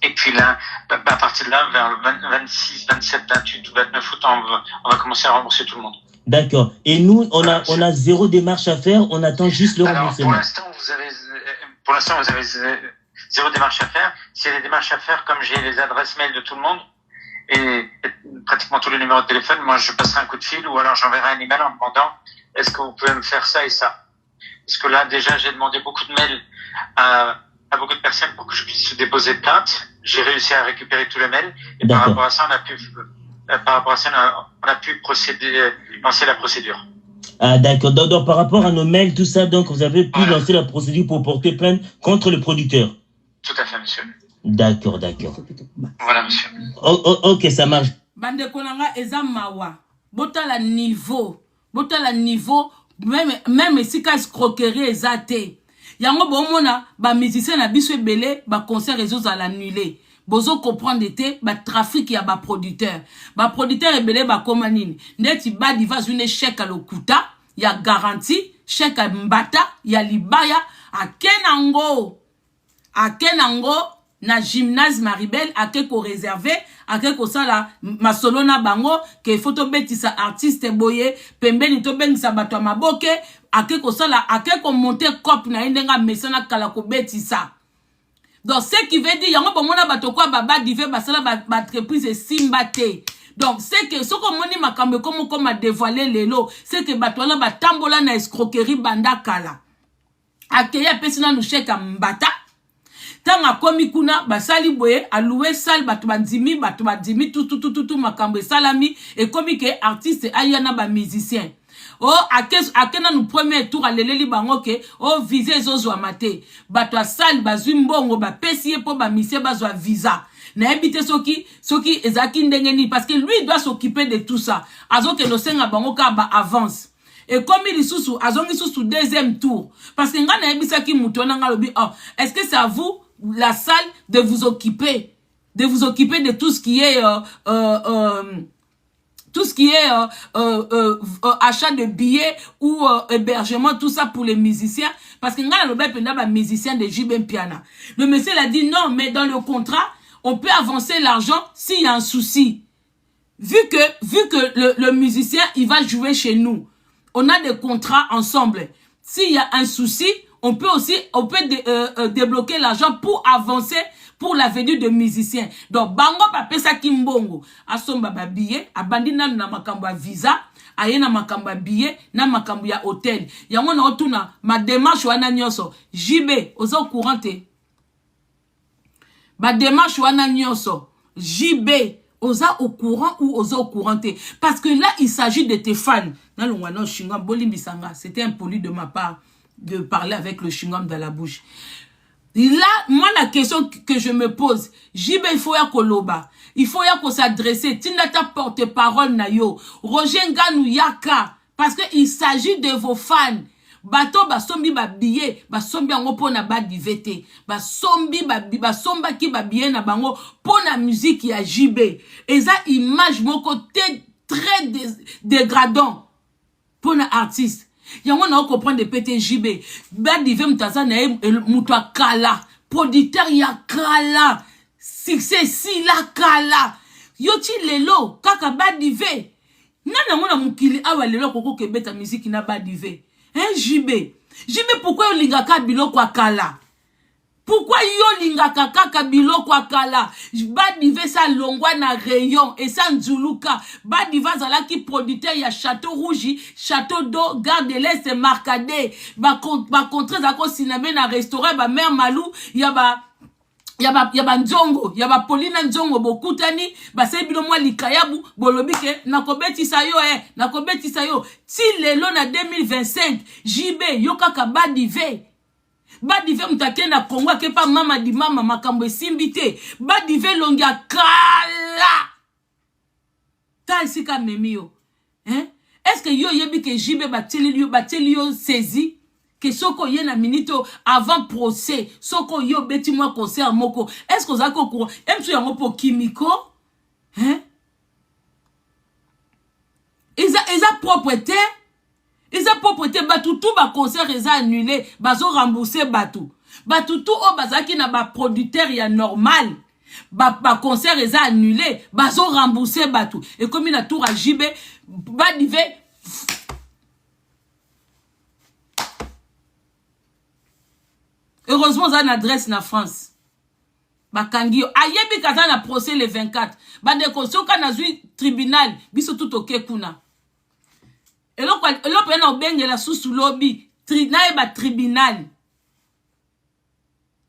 [SPEAKER 3] Et puis là, à partir de là, vers le 26, 27, 28 ou 29 août, on va commencer à rembourser tout le monde.
[SPEAKER 2] D'accord. Et nous, on a zéro démarche à faire, on attend juste le remboursement.
[SPEAKER 3] Pour l'instant, vous avez zéro démarche à faire. S'il y a des démarches à faire, comme j'ai les adresses mail de tout le monde et pratiquement tous les numéros de téléphone, moi, je passerai un coup de fil ou alors j'enverrai un email en demandant est-ce que vous pouvez me faire ça et ça. Parce que là, déjà, j'ai demandé beaucoup de mails à beaucoup de personnes pour que je puisse déposer plainte. J'ai réussi à récupérer tous les mails et par rapport à ça, on a pu lancer la procédure.
[SPEAKER 2] Ah d'accord, donc par rapport à nos mails, tout ça, donc vous avez pu lancer la procédure pour porter plainte contre le producteur.
[SPEAKER 3] Tout à fait, monsieur.
[SPEAKER 2] D'accord.
[SPEAKER 3] Voilà, monsieur.
[SPEAKER 2] Ok, ça marche.
[SPEAKER 1] Bande konanga eza mawa. Botala niveau, même si ka escroquerie ezate. Yango bomona ba musicien na biso ebele ba concert ezo à l'annuler. Bozo comprendre te ba trafic ya ba producteur ebele ba koma nini neti ba diva une chèque à lokuta ya garantie chèque à mbata ya libaya akenango na gymnase Maribel ake ko réservé ake ko sala masolo na bango ke photo betisa artiste boye pembeni to bengisa bato maboke ake ko sala ake ko monter cop na ndenga mesana kala ko betisa. Donc, ce qui veut dire, yango bomona bato kwa baba dive basala ba entreprise simbate. Donc, c'est que ce que moni makambe comme a dévoilé lelo, c'est que bato na batambola na escroquerie banda kala. Akeya pesina nu chèque mbata. Tanga komi kuna basali boye aloué sal bato bandimi tout makambe salami et komi ke artiste ayana ba musicien. Oh, akena nous premier tour à leleli bango ke oh visa zozo amate bato asali bazwi mbongo ba pesier po ba misie bazwa visa na ebite soki ezaki ndengeni parce que lui doit s'occuper de tout ça azoke no senga bango ka ba avance et comme il sous azongi sous deuxième tour parce que nga na ebisa ki muto na nga lobi oh est-ce que c'est à vous la salle de vous occuper de tout ce qui est achat de billets ou hébergement, tout ça pour les musiciens. Parce que nous avons un musicien de JB Piana. Le monsieur a dit non, mais dans le contrat, on peut avancer l'argent s'il y a un souci. Vu que le musicien, il va jouer chez nous. On a des contrats ensemble. S'il y a un souci, on peut débloquer l'argent pour avancer pour la venue de musiciens. Donc, bango pa pesa kimbongo. Asomba ba billet, abandi na makambo ya visa, aye na makambo ya billet, na makambo ya hôtel. Yango na otuna, ma démarche wana nyonso. JB, ozo courante. Ma démarche wana nyonso. JB, oza au courant ou oza au courante. Parce que là, il s'agit de tes fans. Dans le wano chingam, bolimbisanga. C'était impoli de ma part de parler avec le chingam dans la bouche. Là, moi, la question que je me pose, JB, il faut ya koloba. Il faut ya ko s'adresser. Tindata porte-parole na yo. Roger Nganou yaka. Parce que il s'agit de vos fans. Bato basombi ba billet, basombi ango pona ba divete. Basombi basomba ki ba billet na bango pona musique ya JB. Et ça, image mon côté très dégradant pona artiste. Yango na comprendre de PTJB. Badive mtaza na muto kala. Producteur ya kala. Succès si la kala. Yoti lelo kaka badive. Nana mona mukili awa lelo koko kebeta musique na badive. Hein JB. JB pourquoi yo lingaka biloko kala? Pourquoi yo lingaka kaka biloko kala? Badive sa longwa na rayon et sa nzuluka. Badive zala ki producteur ya Château Rouge, Château d'eau, Gare de l'Est Marcadet. Ba contre za ko siname na restaurant ba mère Malou, yaba nzongo, yaba Paulina nzongo bokutani, ba sebilo mwa likayabu, bolobike nakobeti sayo nakobeti sayo. Ti lelo na 2025, JB yo kaka Badive. Badive mutake na Congo ke pa mama di mama makambo esimbite. Badive longia kala. Ta isika memio. Hein? Est-ce que yo yebi ke JB bateli yo saisi que soko ye na minito avant procès soko yo beti moi concert moko. Est-ce que zako courant emsu yango po kimiko? Hein? Eza propriété. Ils ont propreté batutu ba concert ils ont annulé bazo rembourser batu o bazaki na ba producteur ya normal ba concert eza annulé bazo rembourser bato et comme na tour à JB Badive heureusement ça une adresse na France bakangi ayebi kaza na procès le 24 bandeko soka na zui tribunal biso tout ok kuna eloko na obengela susu lobby na tribunal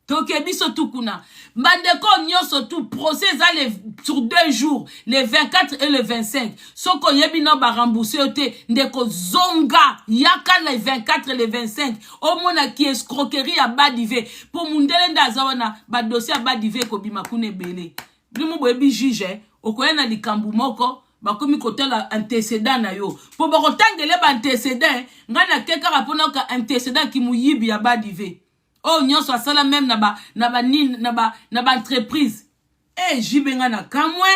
[SPEAKER 1] toke biso tout kuna bandeko nyonso tout procès sur 2 jours le 24 et le 25 soko yebi na ba rembourser ote ndeko zonga yaka le 24 et le 25 au mona qui escroquerie à Badive pour mundele ndazawana ba dossier à Badive ko bima kune belé bimu boyebi juge okoyena likambu moko bakomi kotela antécédent na yo po bakotangele ba antécédent ngana keka rapona ka antécédent ki muyibi ya Badive. Oh, nyonso asala même na ba entreprise. Eh, jibenga na kamwe.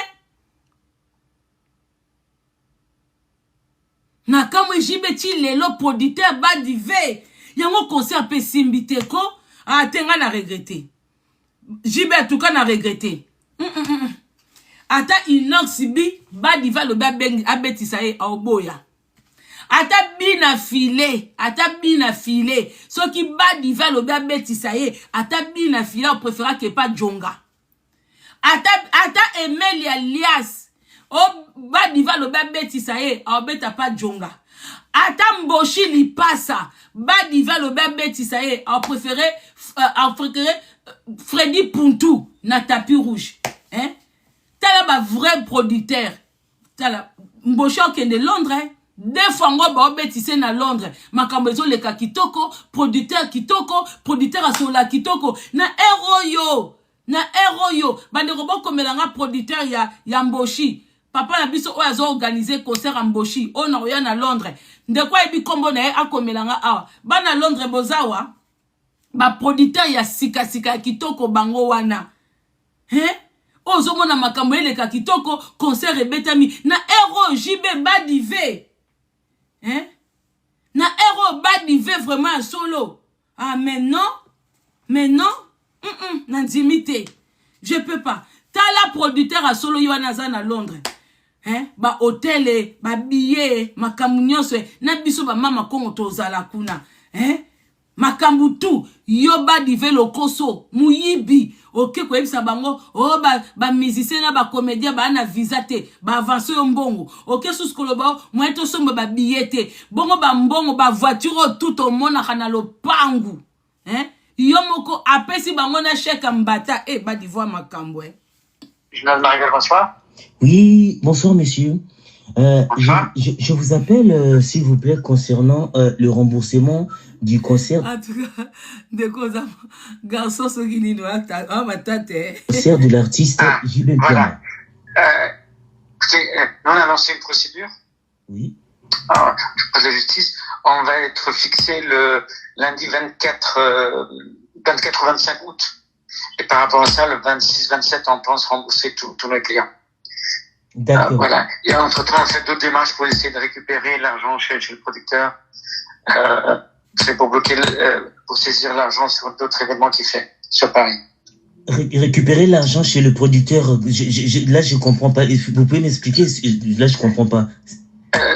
[SPEAKER 1] Na kamwe jibe ti lelo producteur Badive. Yango concert pe simbite ko. Ah, tenga na regretter. Jibe tuka na regretter. Ata inox bi Badive lo ba bengi abetisa e oboya. Ata bina filé so ki Badive lo ba betisa ye ata bina filé on préféra que pas Jonga ata Emeli alias o Badive lo ba betisa ye o beta pas Jonga ata Mboshi li passa Badive lo ba betisa ye on préféré Freddy Puntu na tapis rouge hein tala ba vrai producteur tala Mboshi ok de Londres. Des fois, on betise na Londres. Makambezo leka kitoko, producteur asola kitoko. Na héros yo. Bande robo komelanga producteur ya Mboshi. Papa na biso o azo organiser concert à Mboshi. O na oya na Londres. Ndekwa ebi kombo na akomelanga awa. Ba na Londres bozawa. Ba producteur ya sika kitoko bango wana. Hein? Ozo mona makambo leka kitoko concert ebetami na héros JB Badive. Hein? Na héros Badive vraiment solo. Ah mais non. N'intimité. Je peux pas. T'as la producteur à solo Yoanazan à Londres. Hein? Ba hôtel, ba billet, makamunyoso, na biso ba mama kongo tozala kuna. Hein? Makambu tout. Yo Badive lokoso, muyibi. Ok, kwa ebisa bango, oh ba musicien na ba comédien ba na visa te, ba avancer yo mbongo. Ok, sous koloba, moi to somba ba billet bongo ba mbongo ba voiture tout au monde na lopangu. Hein? Yo moko apesi bango na chèque mbata Badive makambo.
[SPEAKER 3] Journal Marie-Belle, bonsoir.
[SPEAKER 2] Oui, bonsoir monsieur. Je vous appelle, s'il vous plaît, concernant le remboursement du concert.
[SPEAKER 1] En tout cas, de cause garçon qui dit
[SPEAKER 2] concert de l'artiste JB.
[SPEAKER 3] Voilà. Écoutez, nous on a lancé une procédure.
[SPEAKER 2] Oui.
[SPEAKER 3] Alors, je parle de la justice. On va être fixé le lundi 24 ou 25 août. Et par rapport à ça, le 26-27, on pense rembourser tous nos clients.
[SPEAKER 2] D'accord.
[SPEAKER 3] Voilà. Et entre-temps, on fait d'autres démarches pour essayer de récupérer l'argent chez le producteur. C'est pour bloquer, pour saisir l'argent sur d'autres événements qu'il fait sur Paris.
[SPEAKER 2] Récupérer l'argent chez le producteur, là je comprends pas. Vous pouvez m'expliquer? Là je comprends pas.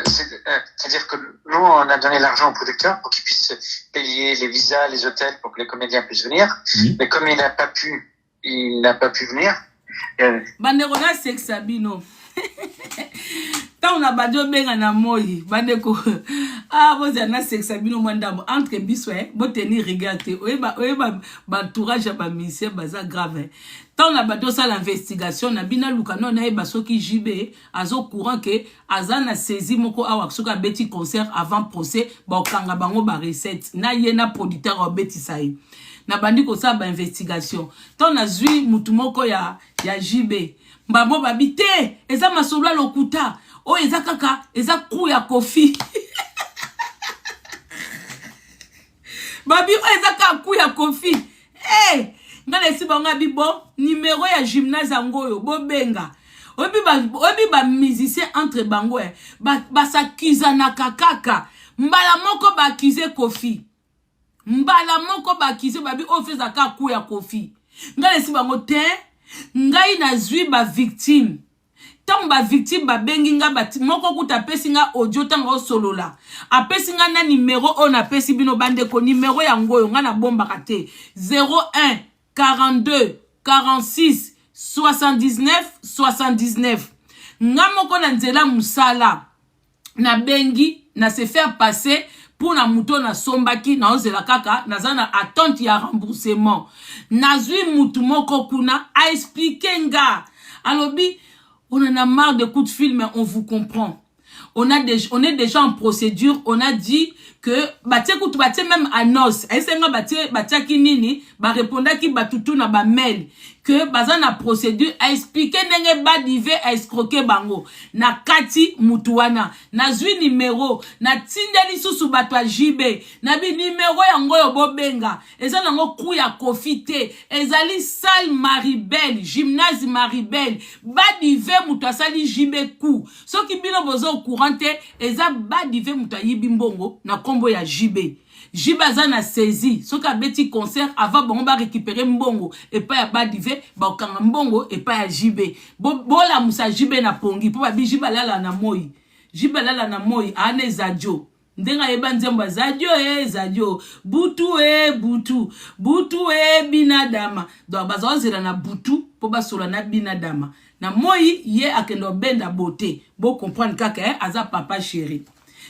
[SPEAKER 3] C'est-à-dire que nous, on a donné l'argent au producteur pour qu'il puisse payer les visas, les hôtels, pour que les comédiens puissent venir. Oui. Mais comme il n'a pas pu venir.
[SPEAKER 1] Banderona Sexabino. Tant on a badio benga na moyi, bandeko. Ah, vous avez un Sexabino mandam entre biswe, vous tenir regarder. Oeba entourage à misé baza grave. Tant on a badio ça l'investigation, na bina lukano na eba soki JB, azo courant que azana saisi moko awa soka beti concert avant procès, ba okanga bango ba recette. Na yena producteur o beti sai. Na bandi ko sa ba investigation. Tant na zui mutu moko ya JB. Mbamo babite, eza masolo lokuta. O eza kaka, eza kou ya kofi. Babi o eza kaka kou ya kofi. Eh, ngale si banga bibo numéro ya gymnase ngoyo bo benga. Obi ba musicien entre bango ba s'accuse na kakaka. Mbala moko ba accuse kofi. Mbala moko ba accuse babi o feza kaka kou ya kofi. Ngale si bango te ngai nazwi ba victime tant ba victime ba bengi nga bati moko kuta pesi nga audio tanga solola apesi nga na numéro on apesi bino bande ko numéro ya ngoyo nga na bomba kate 01 42 46 79 79 nga moko na nzela musala na bengi na se faire passer pour na muto na sombaki na ozela kaka nazana attente ya remboursement nazwi mutu moko kuna a expliquer nga alobi on en a marre de coups de fil mais on vous comprend. On est déjà en procédure, on a dit que batie même à nos esenga batie kinini ba répondre ki batutu na ba mail que baza na procédure a expliquer ndenge badive a escroquer bango na kati mutuana na zwi numéro na tindeli susu bato a JB na bi numéro ya ngoyo bobenga eza nango ku ya kofite ezali salle Maribel gymnase Maribel badive mutu asali JB ku soki bino bozo courante eza badive mutu ayibi mbongo na kombo ya JB Jibaza na saisi soki abeti concert avant bongo ba récupérer mbongo et pas ya badive ba okanga mbongo et pas ya JB bola musa JB na pongi po ba bi JB lala na moi ane zadio ndenga yeba nzemba zadio zadio butu binadama do bazozela na butu po basola na binadama na moi ye akendo benda beauté bo comprendre kaka aza papa chéri.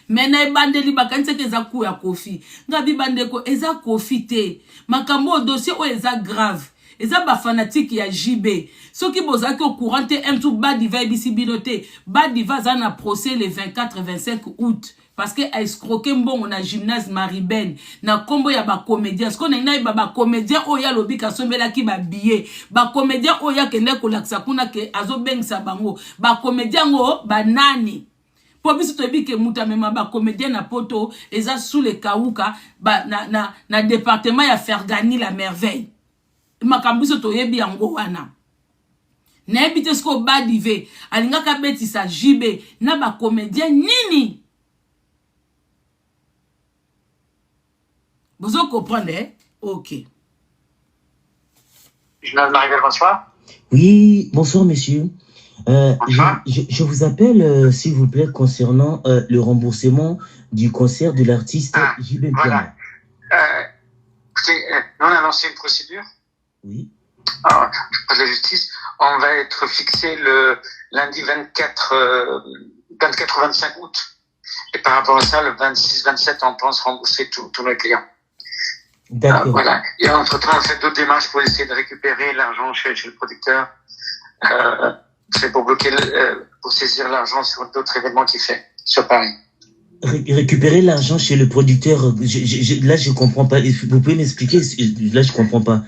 [SPEAKER 1] Mena ebandeli bakanisa ke eza ku ya kofi ngabi bandeko eza kofi te makambo dossier o eza grave eza ba fanatique ya JB soki bozaki au courant te un tout badiva bisi binote badiva za na procès le 24-25 août parce que a escroqué mbongo na gymnase Maribel na kombo ya ba comédien parce qu'on a ba comédien o ya lobi ka sombela ki ba billet ba comédien o ya kende ko laksa kuna ke azo bengisa bango ba comédien ngo ba nani po biso to bi ke muta mema ba comédien na poto eza sous le kauka ba na département ya Fergani la merveille makambiso to yebi yango wana na ebite sko badive alinga ka betisa JB na ba comédien nini vous comprenez? Ok.
[SPEAKER 3] Journal Maribel, bonsoir.
[SPEAKER 2] Oui, bonsoir monsieur. Je vous appelle, s'il vous plaît, concernant le remboursement du concert de l'artiste JB.
[SPEAKER 3] Voilà. Écoutez, nous on a lancé une procédure.
[SPEAKER 2] Oui.
[SPEAKER 3] Alors, de la justice, on va être fixé le lundi 24-25 août. Et par rapport à ça, le 26-27, on pense rembourser tous nos clients.
[SPEAKER 2] D'accord.
[SPEAKER 3] Voilà. Et entre-temps, on fait d'autres démarches pour essayer de récupérer l'argent chez le producteur. C'est pour bloquer, pour saisir l'argent sur d'autres événements qu'il fait sur Paris.
[SPEAKER 2] Récupérer l'argent chez le producteur, là je comprends pas. Vous pouvez m'expliquer? Là je comprends pas.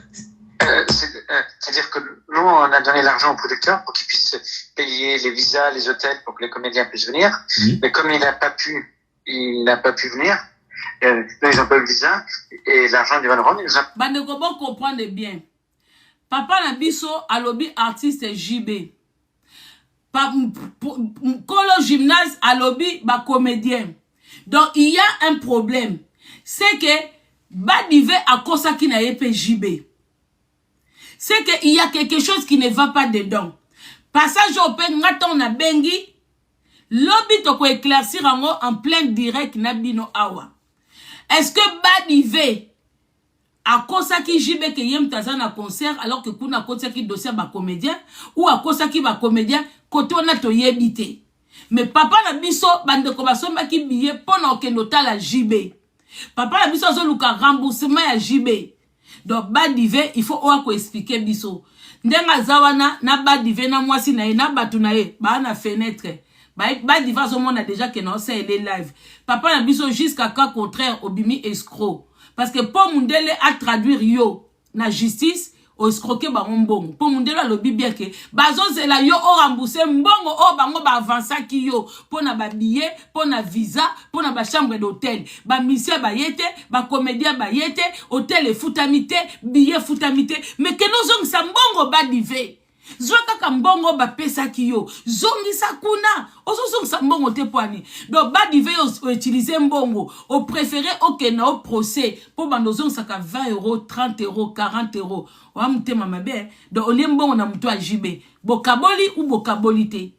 [SPEAKER 3] C'est-à-dire que nous, on a donné l'argent au producteur pour qu'il puisse payer les visas, les hôtels pour que les comédiens puissent venir. Oui. Mais comme il n'a pas pu venir, ils n'ont pas le visa et l'argent du Van Ron, ils ont...
[SPEAKER 1] Bandeko bon comprendre bien. Papa Nabiso alobi artiste JB. Kolo gymnase alobi ba comédien. Donc il y a un problème. C'est que Badive a kosa ki na yepe JB. C'est que il y a quelque chose qui ne va pas dedans. Passage au pen ngaton na bengi. Lobi to ko éclaircir en plein direct na bino awa. Est-ce que Badive a kosa ki JB ke yem tazana concert alors que kuna kosa ki dossier ba comédien ou a kosa ki ba comédien koto na to yebite. Mais papa na biso bande ko basomba ki billet pona okenota la JB. Papa na biso zo luka remboursement ya JB. Donc Badive il faut oa ko expliquer biso. Ndenga zawana na Badive na mwasi na ye na batu na ye ba na fenêtre. Badive zo mona déjà que non c'est les live. Papa na biso jusqu'à cas contraire obimi escroc. Parce que pour Mundele a traduire yo na justice o escroquer ba mbongo. Pour Mundele a lobi bien que bazozela yo o rembourser mbongo o bango ba avancer ki yo pour na ba billet, pour na visa, pour na ba chambre d'hôtel. Ba monsieur ba yete, ba comédien ba yete, hôtel et futamité, billet futamité. Mais que nous on sa mbongo Badive. zwa kaka mbongo bapesa ki yo zongisa kuna ozozongisa mbongo te poani donc badive o utiliser mbongo o préféré okena o procès po bando zongisa ka 20 euros 30 euros 40 euros wa mutema mabe donc on mbongo na muto a jibe bokaboli ou bokaboli te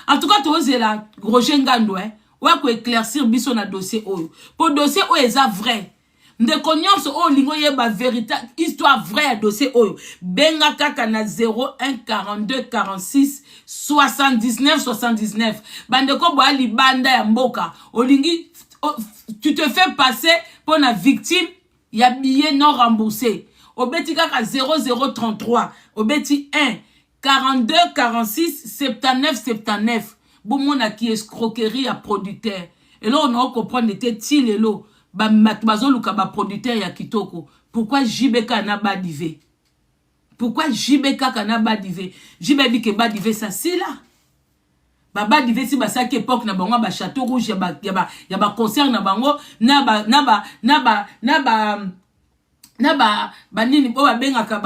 [SPEAKER 1] en tout cas tozela Roger Ngando wa ko éclaircir biso na dossier oyo po dossier oyo eza vrai ndeko nyonso oyo lingo yeba véritable histoire vraie ya dossier oyo benga kaka na 01 42 46 79 79 bandeko boya libanda ya mboka olingi tu te fais passer pour la victime ya billet non remboursé obeti kaka 0033 obeti 1 42 46 79 79 bomona ki escroquerie à producteur et là on a comprendre était il et l'eau ba matbazo luka ba producteur ya kitoko pourquoi JBK na badivé pourquoi JBK kana badivé JB bi ke badivé ça c'est là ba badivé si ba ça qui époque na bango ba château rouge ya ba concert na bango na ba nini bo ba benga ka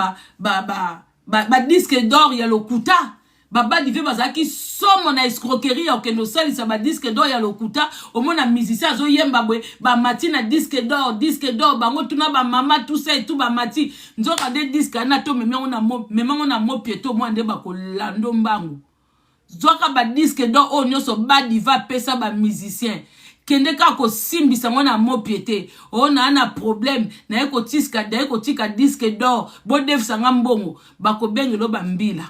[SPEAKER 1] ba disque d'or ya lokuta baba dive bazaki somo na escroquerie ya okendo sali sa ba disque d'or ya lokuta au moins na musicien azo yemba bwe ba mati na disque d'or bango tuna ba mama tout ça et tout ba mati nzoka de disque na to memango na mo pieto mo ande ba ko lando mbango zoka ba disque d'or o nyoso ba diva pesa ba musicien kende ka ko simbisa mona mo piété on a un problème na eko tika disque d'or bo def sanga mbongo ba ko bengelo ba mbila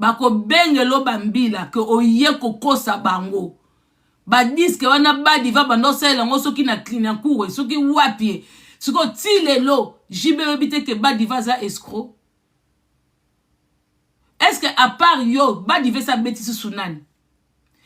[SPEAKER 1] bako bengelo bambila ke oye kokosa bango ba diske wana badi va bando sela ngo soki na clinique cour soki wapi siko tilelo jibe bite ke badi va za escroc est-ce que à part yo badi va sa bêtise sunani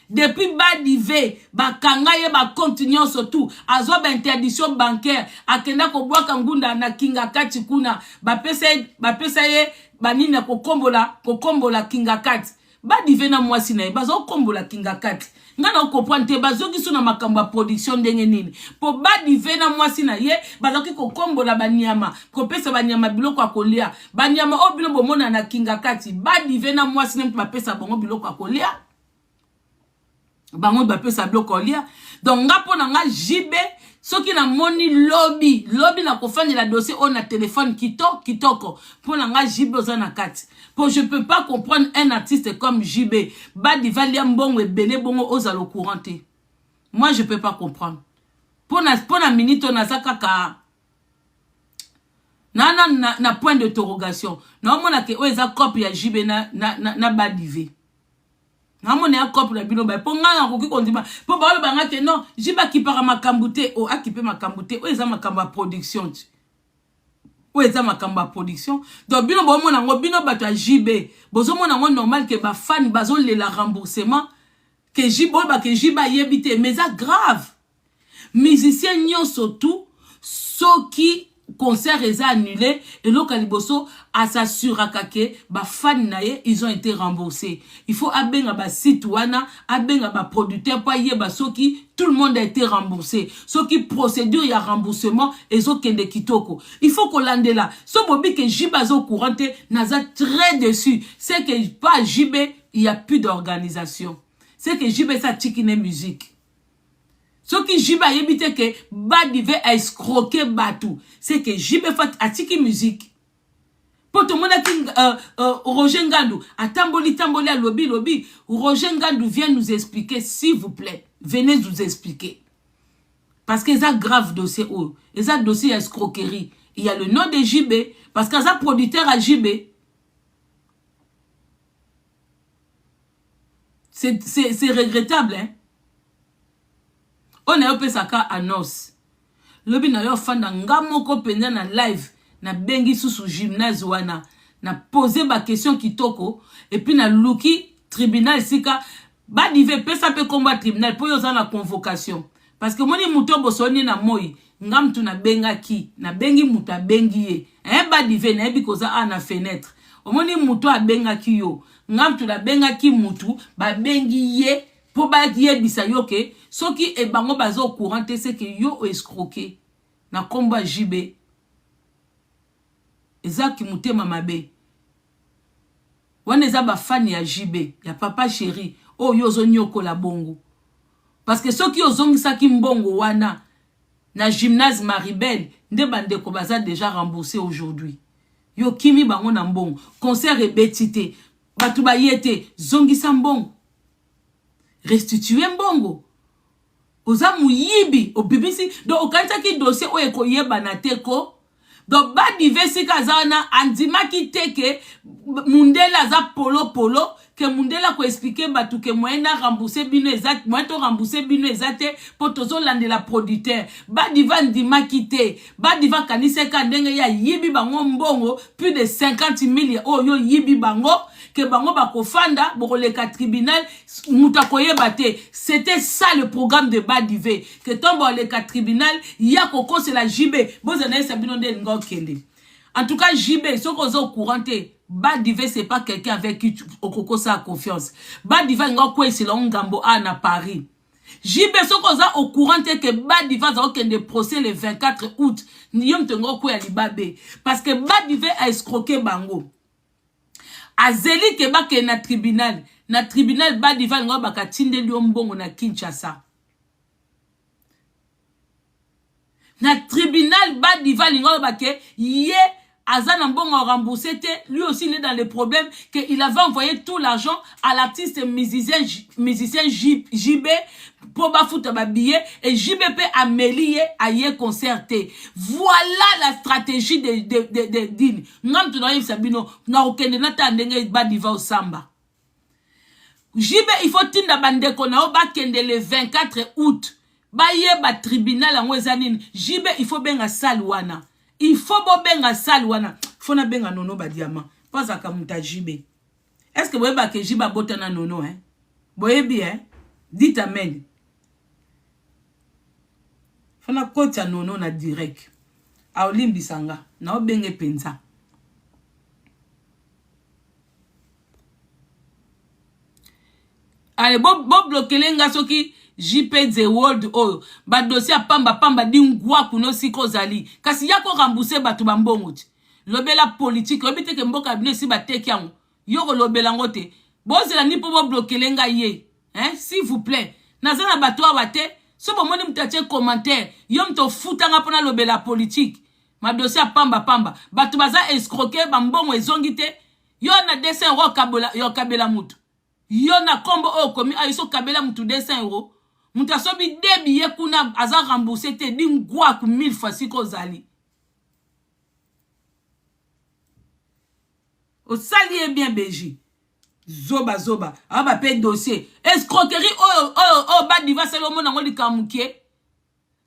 [SPEAKER 1] depuis badi ve bakanga ye ba continuer surtout azo ba interdiction bancaire akenda ko bwaka ngunda na kinga kati kuna ba pesa ye banini kokombola kinga kati badive na mwasi na ye bazo kombola kinga kati ngana comprendre bazoki suna makambo ya production ndenge nini po badive na mwasi na ye bazoki kokombola banyama kopesa banyama biloko akolia banyama o bilo bomona na kinga kati badive na mwasi na bapesa bango biloko akolia bango bapesa biloko akolia donc ngapo na nga jibe soki na moni lobby na kofanya la dossier on a téléphone kitoko pour na nga jibe ozana kati pour je peux pas comprendre un artiste comme JB badi valia mbongo ebele bongo ozalo couranté moi je peux pas comprendre pour na minute on a zakaka na point d'interrogation na mona ke oza copie ya JB na badive na mona ya copie la bino ba po nga ko ki kondima po ba ba nga ke non JB ki para makambute o akipe makambute oza makamba production ou eza makamba production donc bino bo mona ngo bino bato ya JB bozo mona ngo normal ke ba fan bazo le la remboursement que JB yebite mais ça grave musicien nyonso tout soki concert est annulé et l'okaliboso à s'assurer que ba fan nae ils ont été remboursés. Il faut abenga ba citoyena, abenga ba producteur pa yeba soki tout le monde a été remboursé. Soki procédure ya remboursement ezo kende kitoko. Il faut qu'on lande là. So bobi que JB zo couranté naza très déçu. C'est que pas JB il y a plus d'organisation. C'est que JB ça tikine musique. Ce qui JB a évité que badive a escroqué batou. C'est que JB fait atiki musique. Pour tout le monde Roger Ngando a tamboli à lobby. Roger Ngando vient nous expliquer, s'il vous plaît. Venez nous expliquer. Parce que c'est un grave dossier. C'est un dossier à escroquerie. Il y a le nom de JB. Parce qu'il y a un producteur à JB. C'est regrettable, hein. On a eu ça annonce. Lobi na yo fanda ngamoko penda na live na bengi sous gymnase wana na poser ba question kitoko et puis na luki tribunal sika ba dive pesa pe combat tribunal po yo za na convocation parce que moni muto bosoni na moi ngam tu na benga ki na bengi muta bengi ye ba dive na bi koza ana fenêtre o moni muto a benga ki yo ngam tu na benga ki mutu ba bengi ye pour ba ye bisa yo ke soki e bango bazo couranté c'est que yo escroqué na combat JB ezaki mutema mabe wana eza ba fan ya JB ya papa chéri o yozo nyoko la bongo parce que soki ozongisaki mbongo wana na gymnase Maribel nde bandeko baza déjà remboursé aujourd'hui yo kimi bango na mbongo concert ebetite batu bayete zongisa mbongo restituer mbongo oza muyibi obibisi do okantaki dossier oyo ekoyeba na teko do Badive sika zana andimaki teke mundela za polo ke mundela ko expliquer batu ke moyena rembourser bino exact moyen to rembourser bino exact po tozo landela producteur Badiva ndimaki te Badiva kaniseka ndenge ya yibi bango mbongo plus de 50 000 oyo yibi bango que bango bakofanda bokoleka tribunal mutakoyeba te. C'était ça le programme de Badive que tombo le tribunal ya koko c'est la JB bozana sabino de ngokende. En tout cas JB ce qu'on au courant Badive c'est pas quelqu'un avec qui okoko sa confiance. Badive ngoko c'est la ngambo à Paris. JB ce qu'on a au courant que Badive va aucun de procès le 24 août niyom tengo ko ya libabe parce que Badive a escroqué bango. Azeli ke ba ke na tribunal Badiva ngo bakatinde lyo mbongo na Kinshasa. Na tribunal Badiva ngo bake ye azana mbongo remboursé te lui aussi il est dans les problèmes que il avait envoyé tout l'argent à l'artiste musicien JB pour ba foutre ba billet et JBP Amélie aye concerté. Voilà la stratégie de Din. Ngam tu dois sabino na okende na tandenge Badiva au samba. JB il faut tinda bandeko na ba kende le 24 août. Ba ye ba tribunal en wezanine. JB il faut benga salwana. Il faut benga salwana. Faut na benga nono ba diamant. Pas à kamuta JB. Est-ce que vous voyez que JB botana nono hein? Voyez bien. Dites amen. Fana kota nono na direct. A olimbisanga. Na obenge penza. Allez, bo bloquer lenga soki JP the world oh ba dossier pamba di ngwa kuno siko zali. Kasi yako rembourser batu bambongo ti. Lobela politique, lobite ke mboka bine si ba teki yango. Yoko lobela ngote. Bozela ni po bo bloquer lenga ye. Hein, s'il vous plaît. Nazana batu abate. So bo moni mutache commentaire, yom to futanga pona lobela politique. Ma dossier pamba. Batu baza escroquer bambongo ezongite. Yo na dessin ro kabela mutu. Yo na kombo o komi ayiso kabela mutu 200 €. Muta sobi debi ye kuna aza rembourser te di ngwa ku 1000 fois siko zali. O sali bien beji. Zoba. Aba pe dossier. Escroquerie oh Badiva selomo nango likamukie.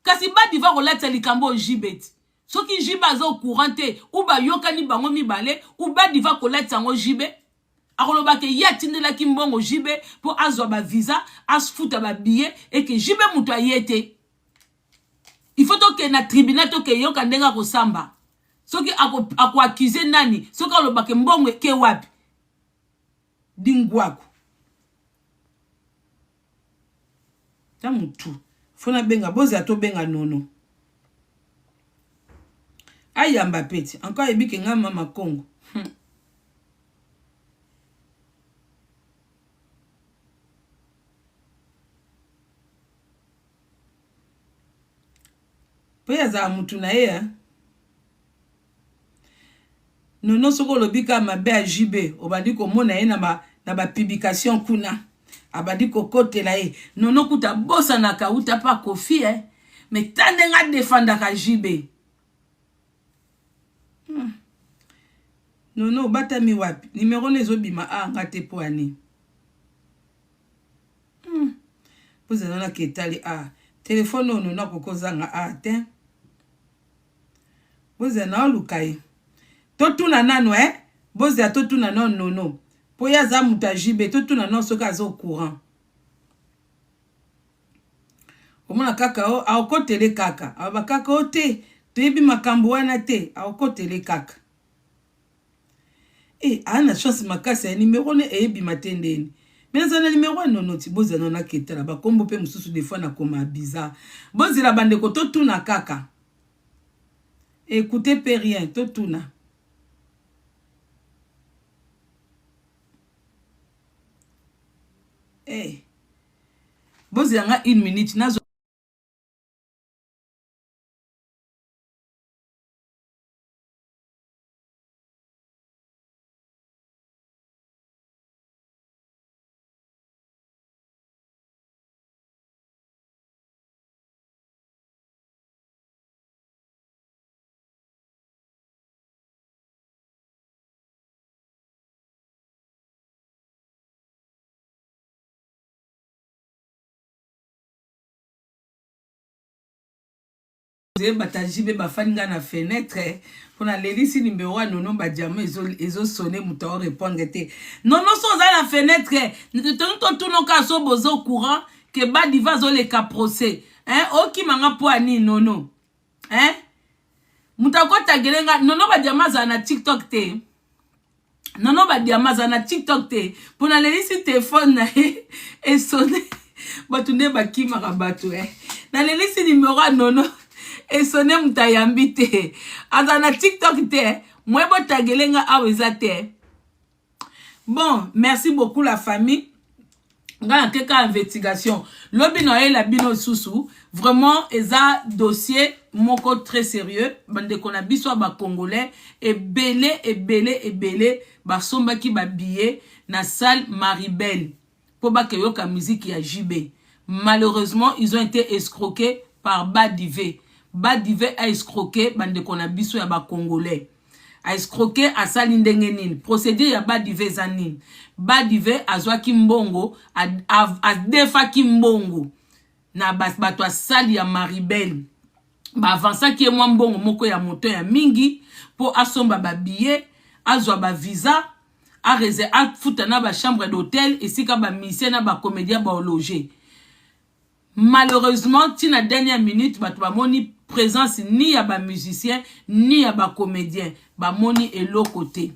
[SPEAKER 1] Kasi Badiva rolata likambo jibet. Soki jiba zo courante ou ba yokani bango mibale ou Badiva kolata ngo jibe. Akoloba ke yatindela kimbongo jibe pour azwa ba visa, asfuta ba billet et que jibe muto ayete. Il faut to ke na tribunal to ke yoka ndenga ko samba. Soki ako accuser nani, soki aloba ke mbongo ke wapi. Dingwaku. Tamutu. Fona benga bozi ato benga nono. Ayamba peti. Encore ebike nga mama Congo. Poya za mutu na ye. Nono soko lobika mabe a JB. Obadi ko mona ye na ba publication kuna. Abadi ko kote la ye. Nono kuta bosa na kauta pa kofi mais tande nga defanda ka JB. Nono bata mi wapi. Numéro nezo bima a ngate po ani. Poza nana ketali a. Téléphone no na kokoza nga a te. Poza na lukai. Totuna nano Boza totuna nono. Poya za mutajibe totuna no soka zo courant. Omona kaka o akotele kaka. Aba kaka o te. Tebi makambo wana te. Akotele kaka. Ana chance makasa numéro ne ebi matendeni. Mais na numéro nono ti boza nona ketala ba kombo pe mususu des fois na koma bizarre. Bozi la bande ko totuna kaka. Écoutez pe rien totuna. hey. Bozi yanga 1 minute nazo batajibe bafanga na fenêtre pour la lelisi numéro 1 non ba diamant ezo sonner muta répondre te non so za na fenêtre tout non ka so bozo courant que ba diva zo le ka procès oki manga po ani nono muta ko tagelenga nono ba diamant za na TikTok te nono ba diamant za na TikTok te pour la lelisi téléphone na et sonner batunde ba kima rabatu na lelisi numéro 1 nono et sonné mutayambi te azana TikTok te mwebo tagelenga aweza te. Bon, merci beaucoup la famille. Ngana keka investigation lobi noye la bino susu vraiment eza dossier moko très sérieux bande kona biso ba congolais et belé ba somba ki ba billet na salle Maribel pour ba keyoka musique ya JB. Malheureusement ils ont été escroqués par Badivé. Badivé a escroqué bande kona biso ya ba congolais. A escroqué a sali ndenge nini. Procédé ya Badivé zanine. Badivé azwa kimbongo a defa kimbongo. Na bato a sali ya Maribel. Ba avansa ki mwa mbongo moko ya moto ya mingi. Po asomba ba billet. Azwa ba visa. A futa na ba chambre d'hôtel. Et si ka ba misé na ba comédien ba loger. Malheureusement, tina dernière minute, bato ba moni présence ni ya ba musicien, ni ya ba comédien. Ba moni et l'autre côté.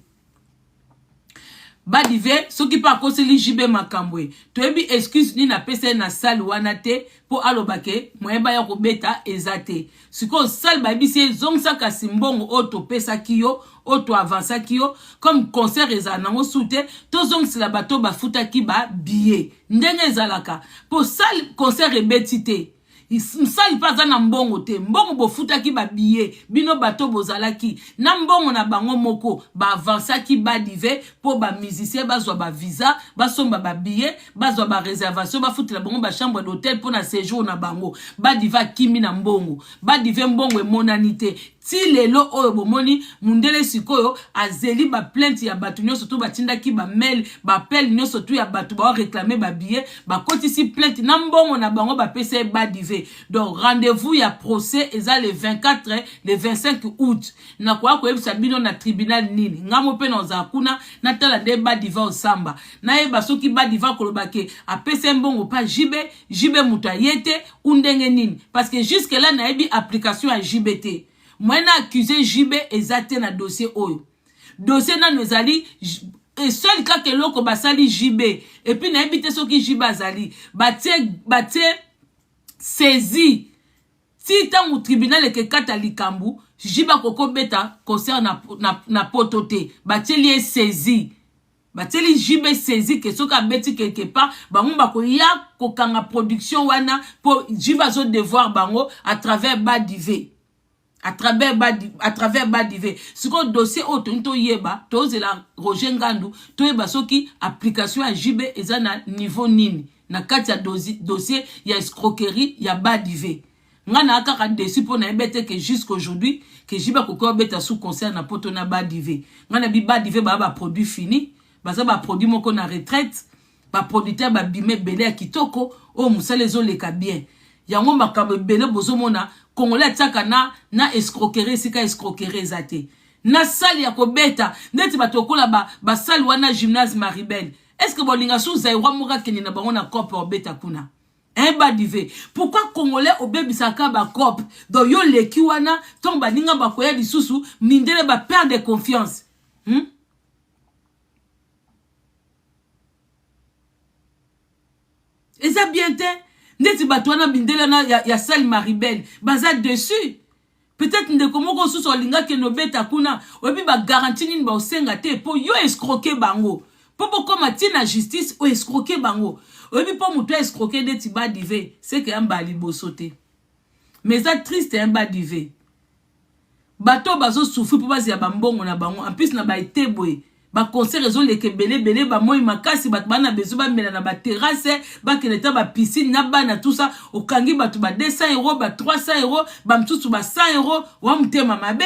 [SPEAKER 1] Badivé, ce qui pas koseli JB makambwe. Toebi excuse ni na pese na salle wanate pour alobake, moyeba ya kobeta ezate. Siko salle babisi zongsa kasimbongo oto pesa kiyo, oto avansa kiyo, comme concert ezanango soute, to zongsi la bato bafuta ki ba billet. Ndenge ezalaka. Pour salle concert ebetite. Msali paza na mbongo te mbongo bofuta ki ba billet bino bato bozala ki na mbongo na bango moko ba avansa ki Badivé po ba musicien bazwa ba visa basomba ba billet bazwa ba réservation ba futa la bango ba chambre d'hôtel pour na séjour na bango Badiva kimi na mbongo Badivé mbongo e monanité ti lelo oyo bomoni mundele sikoyo azeli ba plainte ya batu nyoso to batinda ki ba mail ba appel nyoso to ya batu ba réclamer ba billet ba kotisi plainte na mbongo na bango ba pese Badivé. Donc rendez-vous ya procès eza le 24 le 25 août na kwa ko ebisa bino na tribunal nini ngamo pe na zakuna na tala de Badiva osamba na yeba soki Badiva kolobake a pese mbongo pa JB mutayete undenge nini parce que jusque là na yebi application à JBT. Moi, na accusé JB ezate na dossier oyo. Dossier na nezali et seul cas que loko basali JB et puis na ebite soki JB azali batie saisi si tant au tribunal ke kata likambu JB koko beta concert na potote batie lié saisi batie li JB saisi que soka beti quelque part bango bako ya kokanga production wana pour JB zo devoir bango à travers Badivé. À travers Badivé. Ce qu'on dossier auto nto yeba, toze la Roger Ngandu, to yeba soki application à JB eza na niveau nini. Na kati ya dossier ya escroquerie ya Badivé. Ngana akaka dessus pour na ebete que jusqu'aujourd'hui que JB koko beta sous concert na poto na Badivé. Ngana bi Badivé ba produit fini, baza ba produit moko na retraite, ba producteur ba bimé belé kitoko, o musale zo leka bien. Yango makambo belé bozomona Congolais tsaka na escroquerie sika escroquerie zate. Na sali ya kobeta neti batokola ba sali wana gymnase Maribel. Est-ce que bolinga sou zaïwa moka keni na bango na cop obeta kuna? Badivé. Pourquoi Congolais obebisaka ba cop do yo leki wana tomba ninga bakoya lisusu mindele ba perdre de confiance. Et ça bien te Neti batwana bindela na ya salle Maribel baza dessus peut-être ndeko moko sous olinga ke no beta kuna obi ba garantie nini ba osenga te po yo escroquer bango po comme tina justice o escroquer bango oyebi po mutu escroquer de tiba dive c'est que amba liboso te mais ça triste amba dive bato bazo souffrir po bazia bambongo na bango en plus na ba été boy ba concert ezo leke belé ba moi makasi bato bana bezo ba mela na ba terrasse ba keneta ba piscine na bana tout ça okangi bato ba 200 €, ba 300 €, ba mtutu ba 100 €, wa mutema mabe.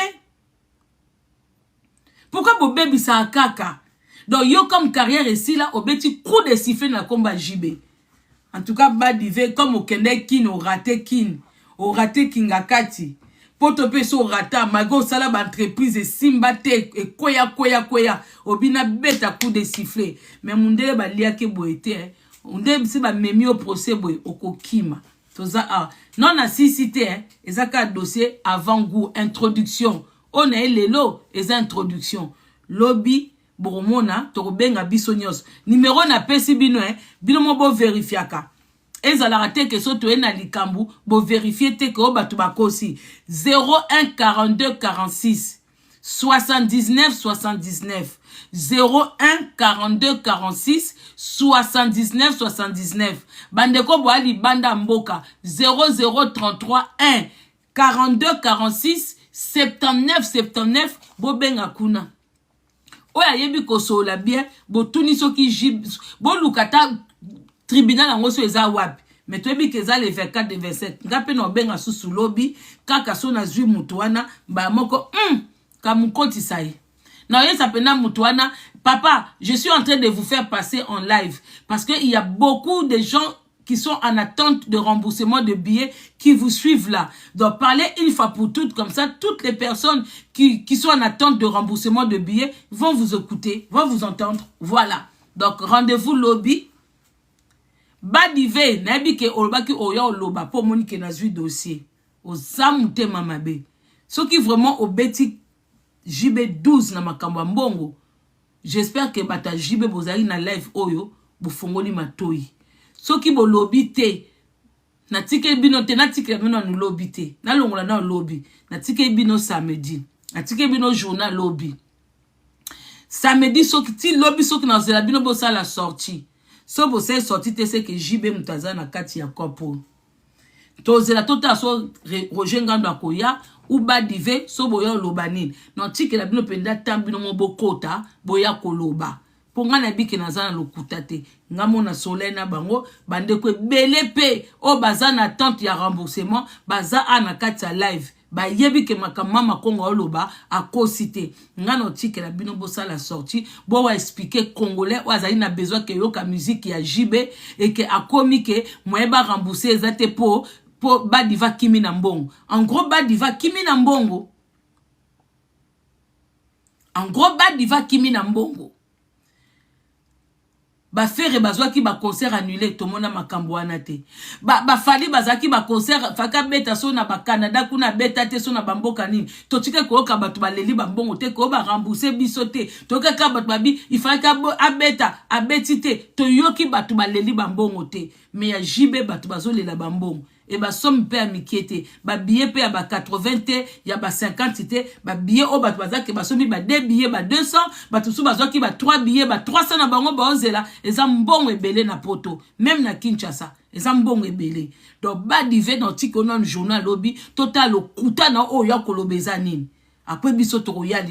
[SPEAKER 1] Pourquoi bo baby sa kaka? Donc yo comme carrière ici là, obeti coup de sifflet na combat JB. En tout cas ba dive comme au kende kin au raté kingakati. Poto peso rata mago sala ba entreprise simba te e koya obina beta coup de sifflet mais mundele ba liake boete onde si ba memi au procès boy okokima toza a non assisité ezaka dossier avant goût introduction on est lelo ez introduction lobby boromona to benga bisonyos numéro na pesi bino bino mo bo vérifiaka ezala te que soto ena likambu bo vérifier te ko batu bakosi 01 42 46 79 79 01 42 46 79 79 bandeko bo ali banda mboka 0033 1 42 46 79 79 bo benga kuna oya yebi ko sola bien bo tuni soki jib bo lukata tribunal en so eza wapi mais to bi keza le 24 de 27 ngape no benga susu lobby kaka so na zui mutuana ba moko ka mukoti sai na yesa pena mutuana papa je suis en train de vous faire passer en live parce que il y a beaucoup de gens qui sont en attente de remboursement de billets qui vous suivent là. Donc parlez une fois pour toutes comme ça toutes les personnes qui sont en attente de remboursement de billets vont vous écouter, vont vous entendre. Voilà. Donc rendez-vous lobby. Badive nabi ke olobaki oya oloba po moni ke na zui dossier o zamute mamabe so qui vraiment obeti JB 12 na makambo mbongo j'espère que bata JB bozali na live oyo bufongoli matoi so qui bo lobby te na tike bino te na tike bino no lobby te na longola na lobby na tike bino samedi na tike bino journal lobby samedi so qui ti lobby so qui na zela bino bo sa la sortie. So bo se sorti te se ke JB mutaza na kati ya kopo. Tozela tota so Roger Ngando akoya ou badive so boya lobanine. Non tike la bino penda tambino mo bokota boya koloba. Ponga na biki nazana lokuta te. Ngamo na soleil na bango bande ko belepe o bazana attente ya remboursement baza ana kati ya live. Ba yebi ke makamama Kongo oloba a cosité ngano tike la bino bosa la sortie bo wa expliquer congolais wazali na besoin que yoka musique ya JB et que akomi ke moyeba rembourser ezate po badiva kimi na mbongo en gros badiva kimi na mbongo ba faire bazwaki ba concert annulé to mona makambo wana te ba fali bazaki ba concert faka beta so na ba Canada kuna beta te so na bamboka nini to tike ko ka batu baleli bambongo te ko ba rembourser biso te to ka batu babi ifaka abeta abeti te to yoki batu baleli bambongo te mais ya JB batu bazolela bambongo et ba somme pe amikete ba billet pe ba 80 te ya ba 50 te ba billet o batu bazaki ba somi ba 2 billets ba 200 batu su bazaki ba 3 billets ba 300 na bango ba ozela eza mbongo ebele na poto même na Kinshasa eza mbongo ebele donc ba dive dans tikonon journal lobby total okuta na o ya kolobeza nini après biso to royal